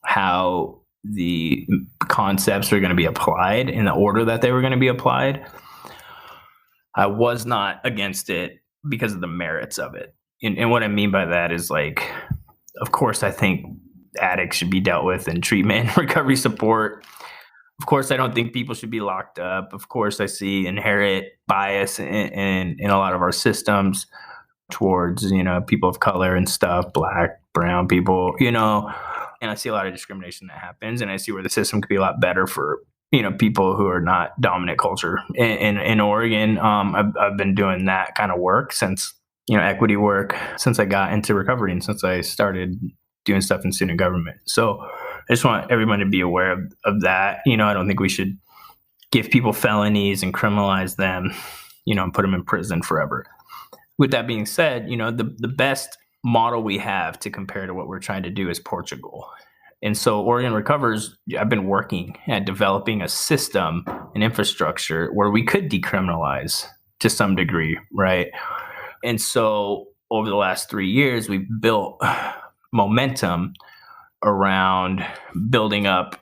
how the concepts are going to be applied in the order that they were going to be applied. I was not against it because of the merits of it. And what I mean by that is, like, of course, I think addicts should be dealt with in treatment and recovery support. Of course, I don't think people should be locked up. Of course, I see inherent bias in a lot of our systems towards, people of color and stuff, Black, brown people, and I see a lot of discrimination that happens, and I see where the system could be a lot better for, people who are not dominant culture. In Oregon, I've been doing that kind of work since, equity work, since I got into recovery and since I started doing stuff in student government. So I just want everyone to be aware of that. I don't think we should give people felonies and criminalize them, and put them in prison forever. With that being said, the best model we have to compare to what we're trying to do is Portugal. And so Oregon Recovers, I've been working at developing a system, an infrastructure where we could decriminalize to some degree, right? And so over the last 3 years, we've built momentum around building up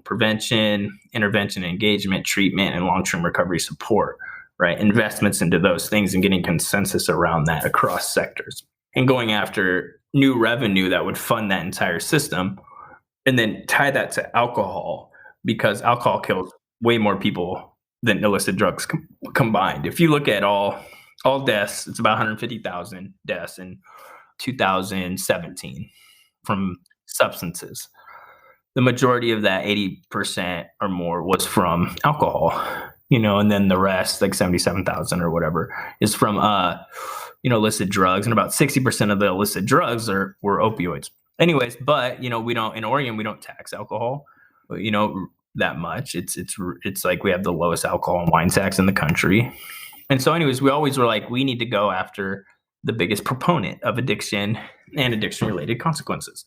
prevention, intervention, engagement, treatment, and long-term recovery support, right? Investments into those things and getting consensus around that across sectors and going after new revenue that would fund that entire system. And then tie that to alcohol, because alcohol kills way more people than illicit drugs combined. If you look at all deaths, it's about 150,000 deaths in 2017 from substances. The majority of that, 80% or more, was from alcohol, and then the rest, like 77,000 or whatever, is from illicit drugs. And about 60% of the illicit drugs were opioids. Anyways, but in Oregon, we don't tax alcohol, that much. It's like we have the lowest alcohol and wine tax in the country. And so anyways, we always were like, we need to go after the biggest proponent of addiction and addiction related consequences.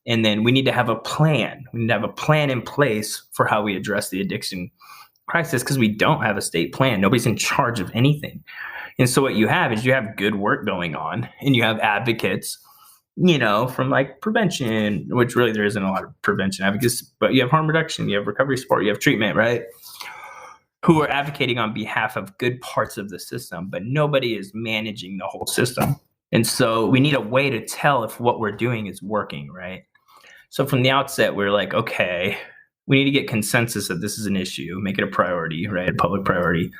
And then we need to have a plan. We need to have a plan in place for how we address the addiction crisis, because we don't have a state plan. Nobody's in charge of anything. And so what you have is you have good work going on and you have advocates, from like prevention, which really there isn't a lot of prevention advocates, but you have harm reduction, you have recovery support, you have treatment, right? Who are advocating on behalf of good parts of the system, but nobody is managing the whole system. And so we need a way to tell if what we're doing is working, right? So from the outset, we're like, okay, we need to get consensus that this is an issue, make it a priority, right? A public priority.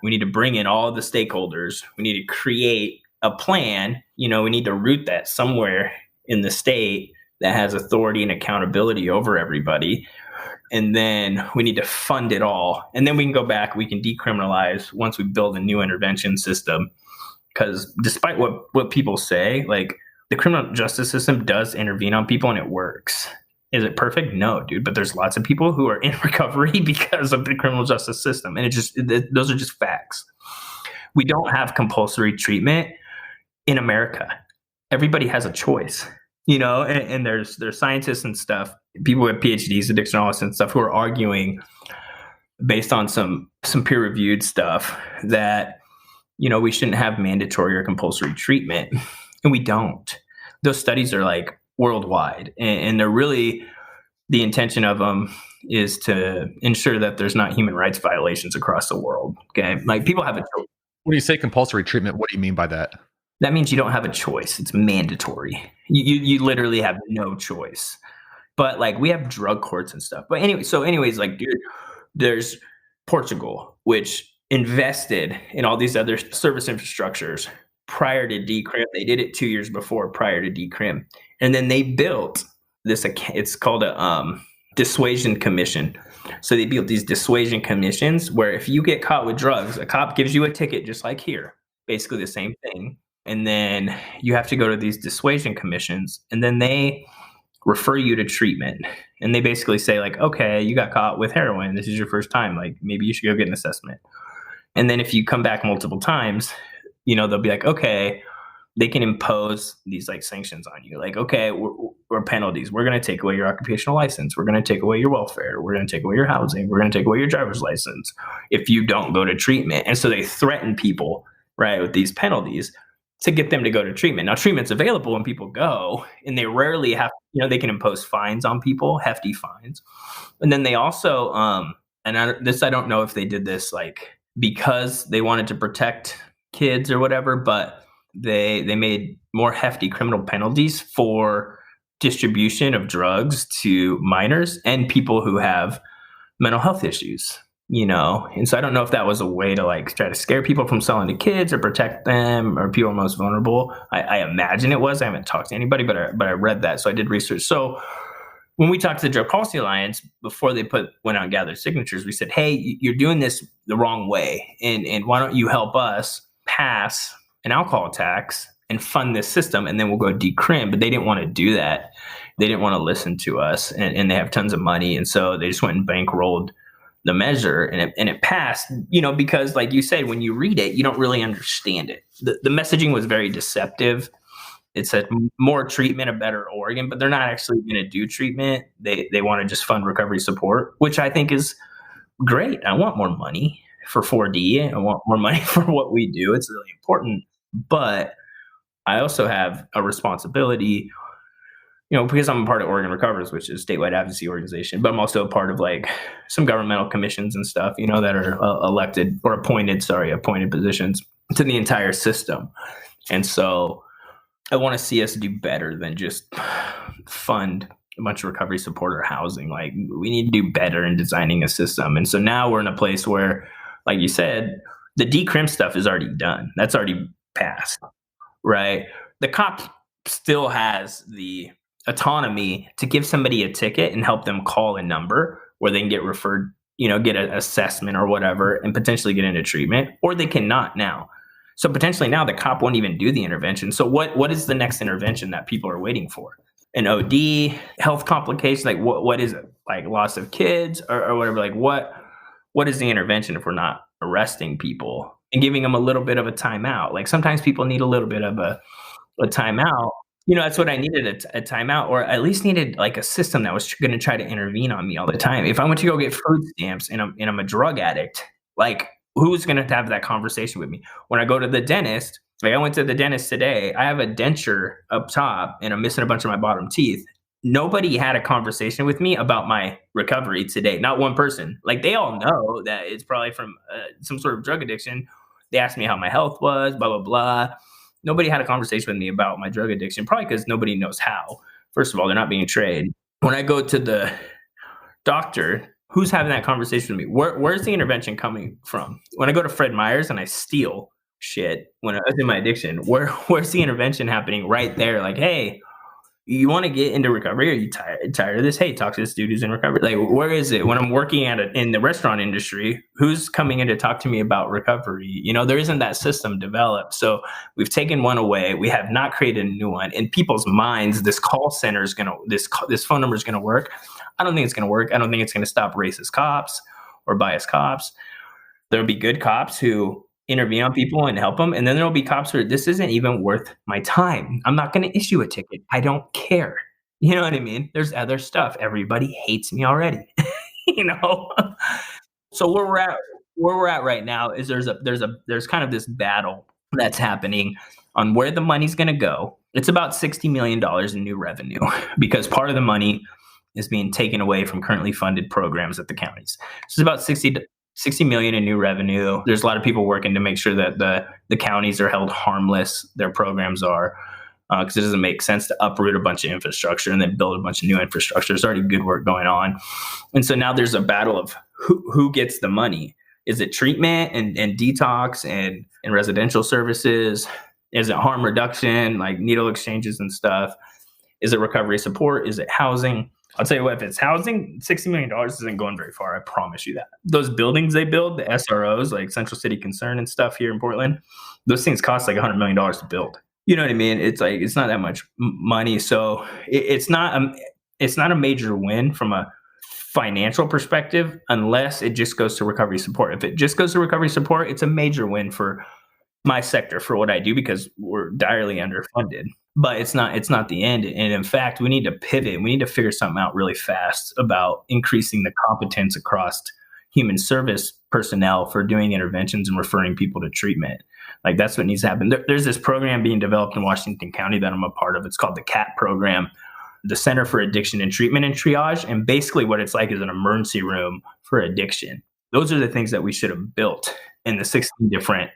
We need to bring in all the stakeholders. We need to create a plan. We need to root that somewhere in the state that has authority and accountability over everybody. And then we need to fund it all. And then we can go back, we can decriminalize once we build a new intervention system. Because despite what people say, like, The criminal justice system does intervene on people and it works. Is it perfect? No, dude. But there's lots of people who are in recovery because of the criminal justice system. And those are just facts. We don't have compulsory treatment in America. Everybody has a choice, and there's scientists and stuff, people with PhDs, addictionologists and stuff, who are arguing based on some peer reviewed stuff that, we shouldn't have mandatory or compulsory treatment. And we don't. Those studies are like worldwide, and they're really, the intention of them is to ensure that there's not human rights violations across the world. Okay. Like, people have a choice. When you say compulsory treatment, what do you mean by that? That means you don't have a choice. It's mandatory. You literally have no choice. But like, we have drug courts and stuff. But anyways, like, dude, there's Portugal, which invested in all these other service infrastructures prior to decrim. They did it 2 years before, prior to decrim. And then they built this, it's called a dissuasion commission. So they built these dissuasion commissions where if you get caught with drugs, a cop gives you a ticket, just like here, basically the same thing. And then you have to go to these dissuasion commissions, and then they refer you to treatment. And they basically say, like, okay, you got caught with heroin. This is your first time. Like, maybe you should go get an assessment. And then if you come back multiple times, they'll be like, okay, they can impose these like sanctions on you. Like, okay, we're penalties. We're going to take away your occupational license. We're going to take away your welfare. We're going to take away your housing. We're going to take away your driver's license if you don't go to treatment. And so they threaten people, right, with these penalties to get them to go to treatment. Now, treatment's available when people go, and they rarely have, they can impose fines on people, hefty fines. And then they also, I don't know if they did this like because they wanted to protect kids or whatever, but they made more hefty criminal penalties for distribution of drugs to minors and people who have mental health issues. And so I don't know if that was a way to like try to scare people from selling to kids or protect them or people most vulnerable. I imagine it was. I haven't talked to anybody, but I read that. So I did research. So when we talked to the Drug Policy Alliance before they went out and gathered signatures, we said, hey, you're doing this the wrong way. And why don't you help us pass an alcohol tax and fund this system, and then we'll go decrim. But they didn't want to do that. They didn't want to listen to us, and they have tons of money. And so they just went and bankrolled the measure, and it passed, because like you said, when you read it, you don't really understand it. The messaging was very deceptive. It said more treatment, a better Oregon, but they're not actually going to do treatment. They want to just fund recovery support, which I think is great. I want more money for 4D. I want more money for what we do. It's really important. But I also have a responsibility, because I'm a part of Oregon Recovers, which is a statewide advocacy organization, but I'm also a part of like some governmental commissions and stuff, that are appointed positions to the entire system. And so I want to see us do better than just fund a bunch of recovery support or housing. Like, we need to do better in designing a system. And so now we're in a place where, like you said, the decrim stuff is already done. That's already passed, right? The cop still has the autonomy to give somebody a ticket and help them call a number where they can get referred, get an assessment or whatever, and potentially get into treatment, or they cannot now. So potentially now the cop won't even do the intervention. So what is the next intervention that people are waiting for? An OD, health complication, like what is it? Like loss of kids or whatever? Like what is the intervention if we're not arresting people and giving them a little bit of a timeout? Like, sometimes people need a little bit of a timeout. That's what I needed, a timeout, or at least needed like a system that was going to try to intervene on me all the time. If I went to go get food stamps and I'm a drug addict, like, who's going to have that conversation with me? When I go to the dentist, like I went to the dentist today, I have a denture up top and I'm missing a bunch of my bottom teeth. Nobody had a conversation with me about my recovery today. Not one person. Like, they all know that it's probably from some sort of drug addiction. They asked me how my health was, blah, blah, blah. Nobody had a conversation with me about my drug addiction, probably because nobody knows how. First of all, they're not being trained. When I go to the doctor, who's having that conversation with me? Where's the intervention coming from? When I go to Fred Meyer's and I steal shit when I was in my addiction, where's the intervention happening right there? Like, hey, you want to get into recovery? Are you tired of this? Hey, talk to this dude who's in recovery. Like, where is it? When I'm working in the restaurant industry, who's coming in to talk to me about recovery? There isn't that system developed. So we've taken one away. We have not created a new one. In people's minds, this call center is this phone number is gonna work. I don't think it's gonna work. I don't think it's gonna stop racist cops or biased cops. There'll be good cops who intervene on people and help them. And then there'll be cops who this isn't even worth my time. I'm not going to issue a ticket. I don't care. You know what I mean? There's other stuff. Everybody hates me already. you know? So where we're at right now is there's kind of this battle that's happening on where the money's going to go. It's about $60 million in new revenue because part of the money is being taken away from currently funded programs at the counties. So it's about 60 million in new revenue. There's a lot of people working to make sure that the counties are held harmless. Their programs are, because it doesn't make sense to uproot a bunch of infrastructure and then build a bunch of new infrastructure. There's already good work going on. And so now there's a battle of who gets the money. Is it treatment and detox and residential services? Is it harm reduction, like needle exchanges and stuff? Is it recovery support? Is it housing? I'll tell you what, if it's housing, $60 million isn't going very far. I promise you that. Those buildings they build, the SROs, like Central City Concern and stuff here in Portland, those things cost like $100 million to build. You know what I mean? It's like, it's not that much money. So it's not a major win from a financial perspective unless it just goes to recovery support. If it just goes to recovery support, it's a major win for my sector, for what I do, because we're direly underfunded. But it's not the end. And in fact, we need to pivot. We need to figure something out really fast about increasing the competence across human service personnel for doing interventions and referring people to treatment. Like, that's what needs to happen. There's this program being developed in Washington County that I'm a part of. It's called the CAT program, the Center for Addiction and Treatment and Triage. And basically what it's like is an emergency room for addiction. Those are the things that we should have built in the 16 different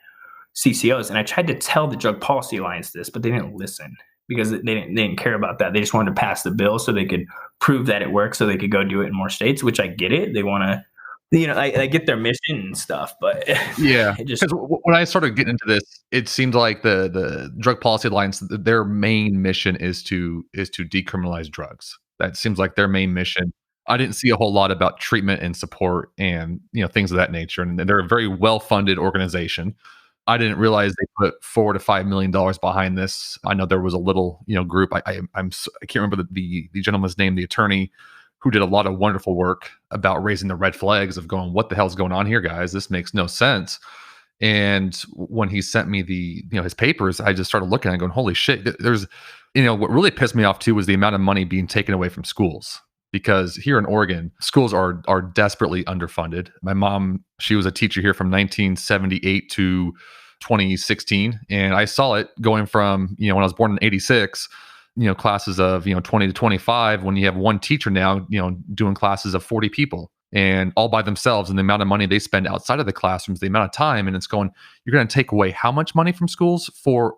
CCOs. And I tried to tell the Drug Policy Alliance this, but they didn't listen because they didn't care about that. They just wanted to pass the bill so they could prove that it works, so they could go do it in more states, which I get it. They want to, I get their mission and stuff, but yeah, because when I started getting into this, it seemed like the Drug Policy Alliance, their main mission is to decriminalize drugs. That seems like their main mission. I didn't see a whole lot about treatment and support and things of that nature. And they're a very well-funded organization. I didn't realize they put $4 to $5 million behind this. I know there was a little, group. I can't remember the gentleman's name, the attorney, who did a lot of wonderful work about raising the red flags of going, what the hell's going on here, guys? This makes no sense. And when he sent me his papers, I just started looking and going, holy shit. There's, what really pissed me off too was the amount of money being taken away from schools. Because here in Oregon, schools are desperately underfunded. My mom, she was a teacher here from 1978 to 2016, and I saw it going from when I was born in '86, classes of 20 to 25. When you have one teacher now, doing classes of 40 people, and all by themselves, and the amount of money they spend outside of the classrooms, the amount of time, and it's going, you're going to take away how much money from schools for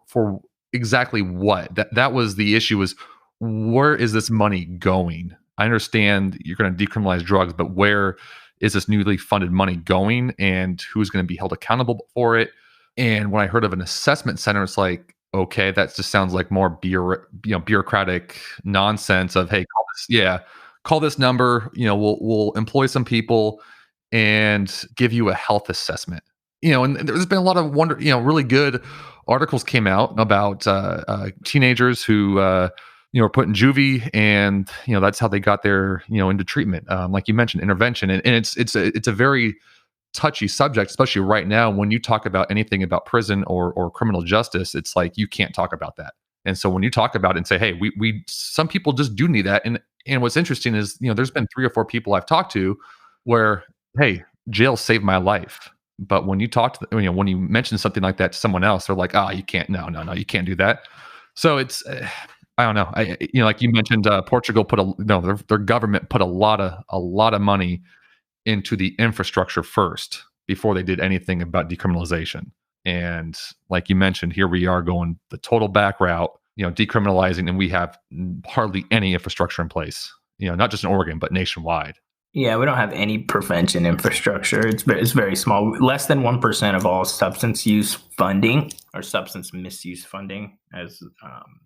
exactly what? That was the issue: was where is this money going? I understand you're going to decriminalize drugs, but where is this newly funded money going, and who's going to be held accountable for it? And when I heard of an assessment center, it's like, okay, that just sounds like more bureaucratic nonsense of, hey, call this number, we'll employ some people and give you a health assessment. And there's been a lot of really good articles came out about teenagers who are put in juvie, and that's how they got their into treatment, like you mentioned, intervention, and it's a very touchy subject, especially right now when you talk about anything about prison or criminal justice. It's like you can't talk about that. And so when you talk about it and say, hey, we some people just do need that, and what's interesting is there's been 3 or 4 people I've talked to where, hey, jail saved my life. But when you talk to when you mention something like that to someone else, they're like, you can't, no, you can't do that. So it's I don't know. Like you mentioned, Portugal put their government put a lot of money into the infrastructure first before they did anything about decriminalization. And like you mentioned, here we are going the total back route, decriminalizing, and we have hardly any infrastructure in place. Not just in Oregon, but nationwide. Yeah, we don't have any prevention infrastructure. It's very small. Less than 1% of all substance use funding or substance misuse funding, as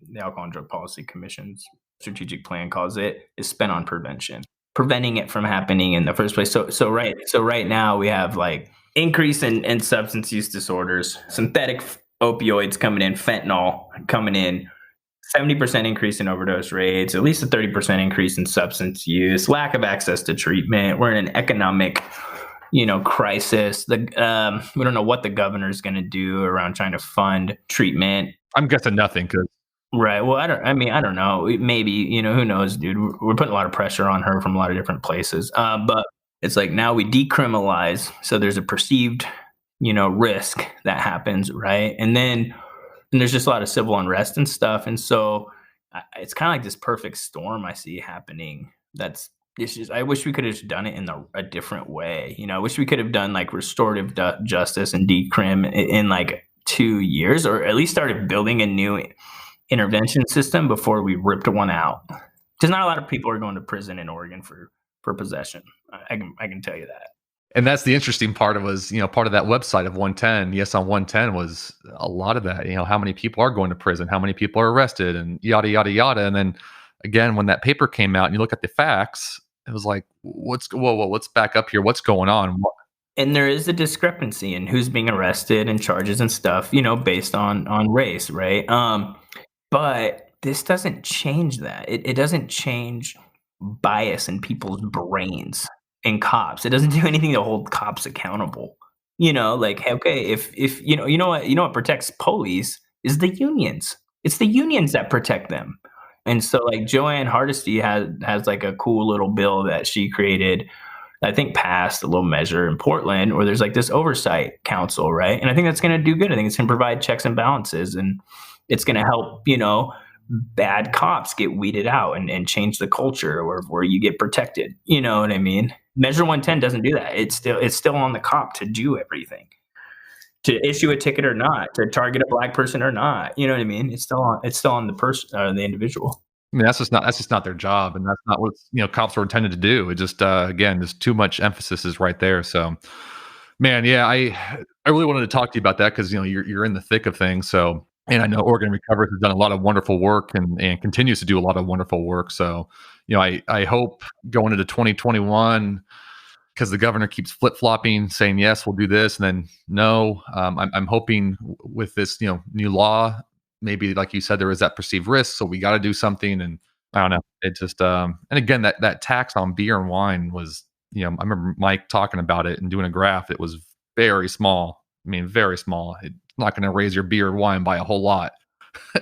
the Alcohol and Drug Policy Commission's strategic plan calls it, is spent on preventing it from happening in the first place. So right now we have like increase in substance use disorders, synthetic opioids coming in, fentanyl coming in, 70% increase in overdose rates, at least a 30% increase in substance use, lack of access to treatment. We're in an economic, crisis. We don't know what the governor's going to do around trying to fund treatment. I'm guessing nothing because Right. Well, I don't know. Maybe, who knows, dude? We're putting a lot of pressure on her from a lot of different places. But it's like now we decriminalize, so there's a perceived, risk that happens, right? And there's just a lot of civil unrest and stuff, and so it's kind of like this perfect storm I see happening. It's just, I wish we could have just done it in a different way. I wish we could have done like restorative justice and decrim in like 2 years, or at least started building a new intervention system before we ripped one out. Because not a lot of people are going to prison in Oregon for possession. I can tell you that. And that's the interesting part of was, part of that website of 110, yes on 110 was a lot of that, how many people are going to prison, how many people are arrested and yada, yada, yada. And then again, when that paper came out and you look at the facts, it was like, whoa, let's back up here. What's going on? And there is a discrepancy in who's being arrested and charges and stuff, based on race, right? But this doesn't change that. It doesn't change bias in people's brains and cops. It doesn't do anything to hold cops accountable. Like, okay, if what protects police is the unions. It's the unions that protect them. And so like Joanne Hardesty has like a cool little bill that she created, I think passed a little measure in Portland, where there's like this oversight council, right? And I think that's going to do good. I think it's going to provide checks and balances, and it's going to help, bad cops get weeded out and change the culture where you get protected. You know what I mean? Measure 110 doesn't do that. It's still on the cop to do everything, to issue a ticket or not, to target a black person or not. You know what I mean? It's still on the person, the individual. I mean, that's just not their job, and that's not what cops are intended to do. It just again, just too much emphasis is right there. So, man, yeah, I really wanted to talk to you about that because you're in the thick of things. So, and I know Oregon Recovers has done a lot of wonderful work and continues to do a lot of wonderful work. So, I hope going into 2021, because the governor keeps flip flopping, saying yes, we'll do this, and then no. I'm hoping with this new law, maybe like you said, there is that perceived risk, so we got to do something. And I don't know, it just and again, that tax on beer and wine was, I remember Mike talking about it and doing a graph. It was very small. I mean, very small. It's not going to raise your beer and wine by a whole lot.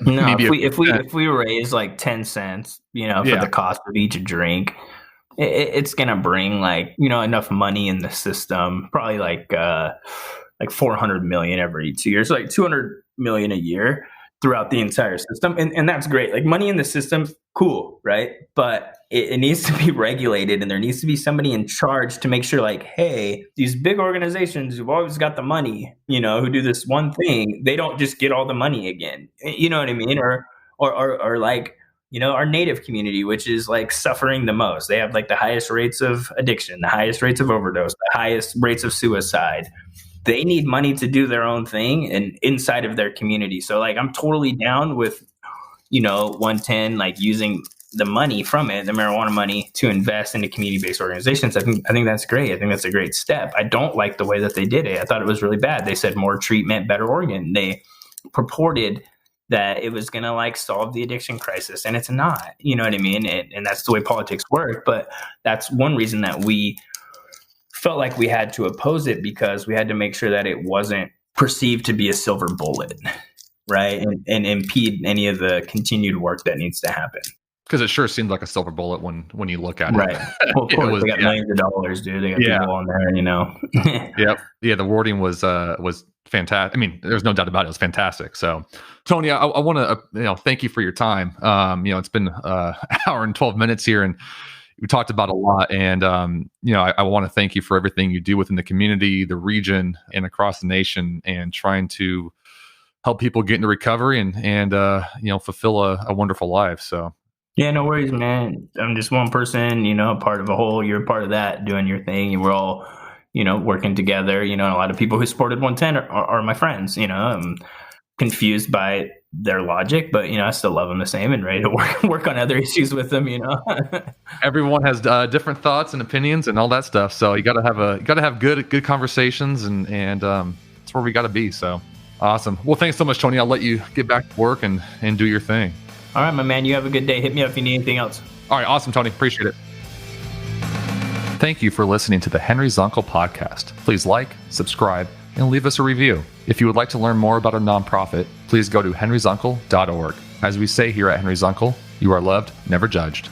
No, if we raise like 10 cents, for the cost of each drink, it's going to bring like, enough money in the system, probably like 400 million every 2 years, so like 200 million a year throughout the entire system. And that's great. Like money in the system's cool, right? But it needs to be regulated, and there needs to be somebody in charge to make sure like, hey, these big organizations who've always got the money, who do this one thing, they don't just get all the money again. You know what I mean? Or like, our Native community, which is like suffering the most. They have like the highest rates of addiction, the highest rates of overdose, the highest rates of suicide. They need money to do their own thing and inside of their community. So like, I'm totally down with, 110, like using the money from it, the marijuana money, to invest into community-based organizations. I think that's great. I think that's a great step. I don't like the way that they did it. I thought it was really bad. They said more treatment, better Oregon. They purported that it was going to like solve the addiction crisis, and it's not. You know what I mean? And that's the way politics work. But that's one reason that we felt like we had to oppose it, because we had to make sure that it wasn't perceived to be a silver bullet, right? And impede any of the continued work that needs to happen. Because it sure seemed like a silver bullet when you look at it. Right. Well, of course, they got millions of dollars, dude. They got people on there, Yep. Yeah, the wording was fantastic. I mean, there's no doubt about it. It was fantastic. So, Tony, I want to thank you for your time. It's been an hour and 12 minutes here, and we talked about a lot. And I want to thank you for everything you do within the community, the region, and across the nation, and trying to help people get into recovery and fulfill a wonderful life. So. Yeah, no worries, man. I'm just one person, part of a whole. You're part of that, doing your thing. And we're all, working together. And a lot of people who supported 110 are my friends. I'm confused by their logic, but I still love them the same and ready to work on other issues with them. Everyone has different thoughts and opinions and all that stuff. So you got to have good conversations, and that's where we got to be. So awesome. Well, thanks so much, Tony. I'll let you get back to work and do your thing. All right, my man. You have a good day. Hit me up if you need anything else. All right, awesome, Tony. Appreciate it. Thank you for listening to the Henry Zunkel podcast. Please like, subscribe, and leave us a review. If you would like to learn more about our nonprofit, please go to henryzunkel.org. As we say here at Henry Zunkel, you are loved, never judged.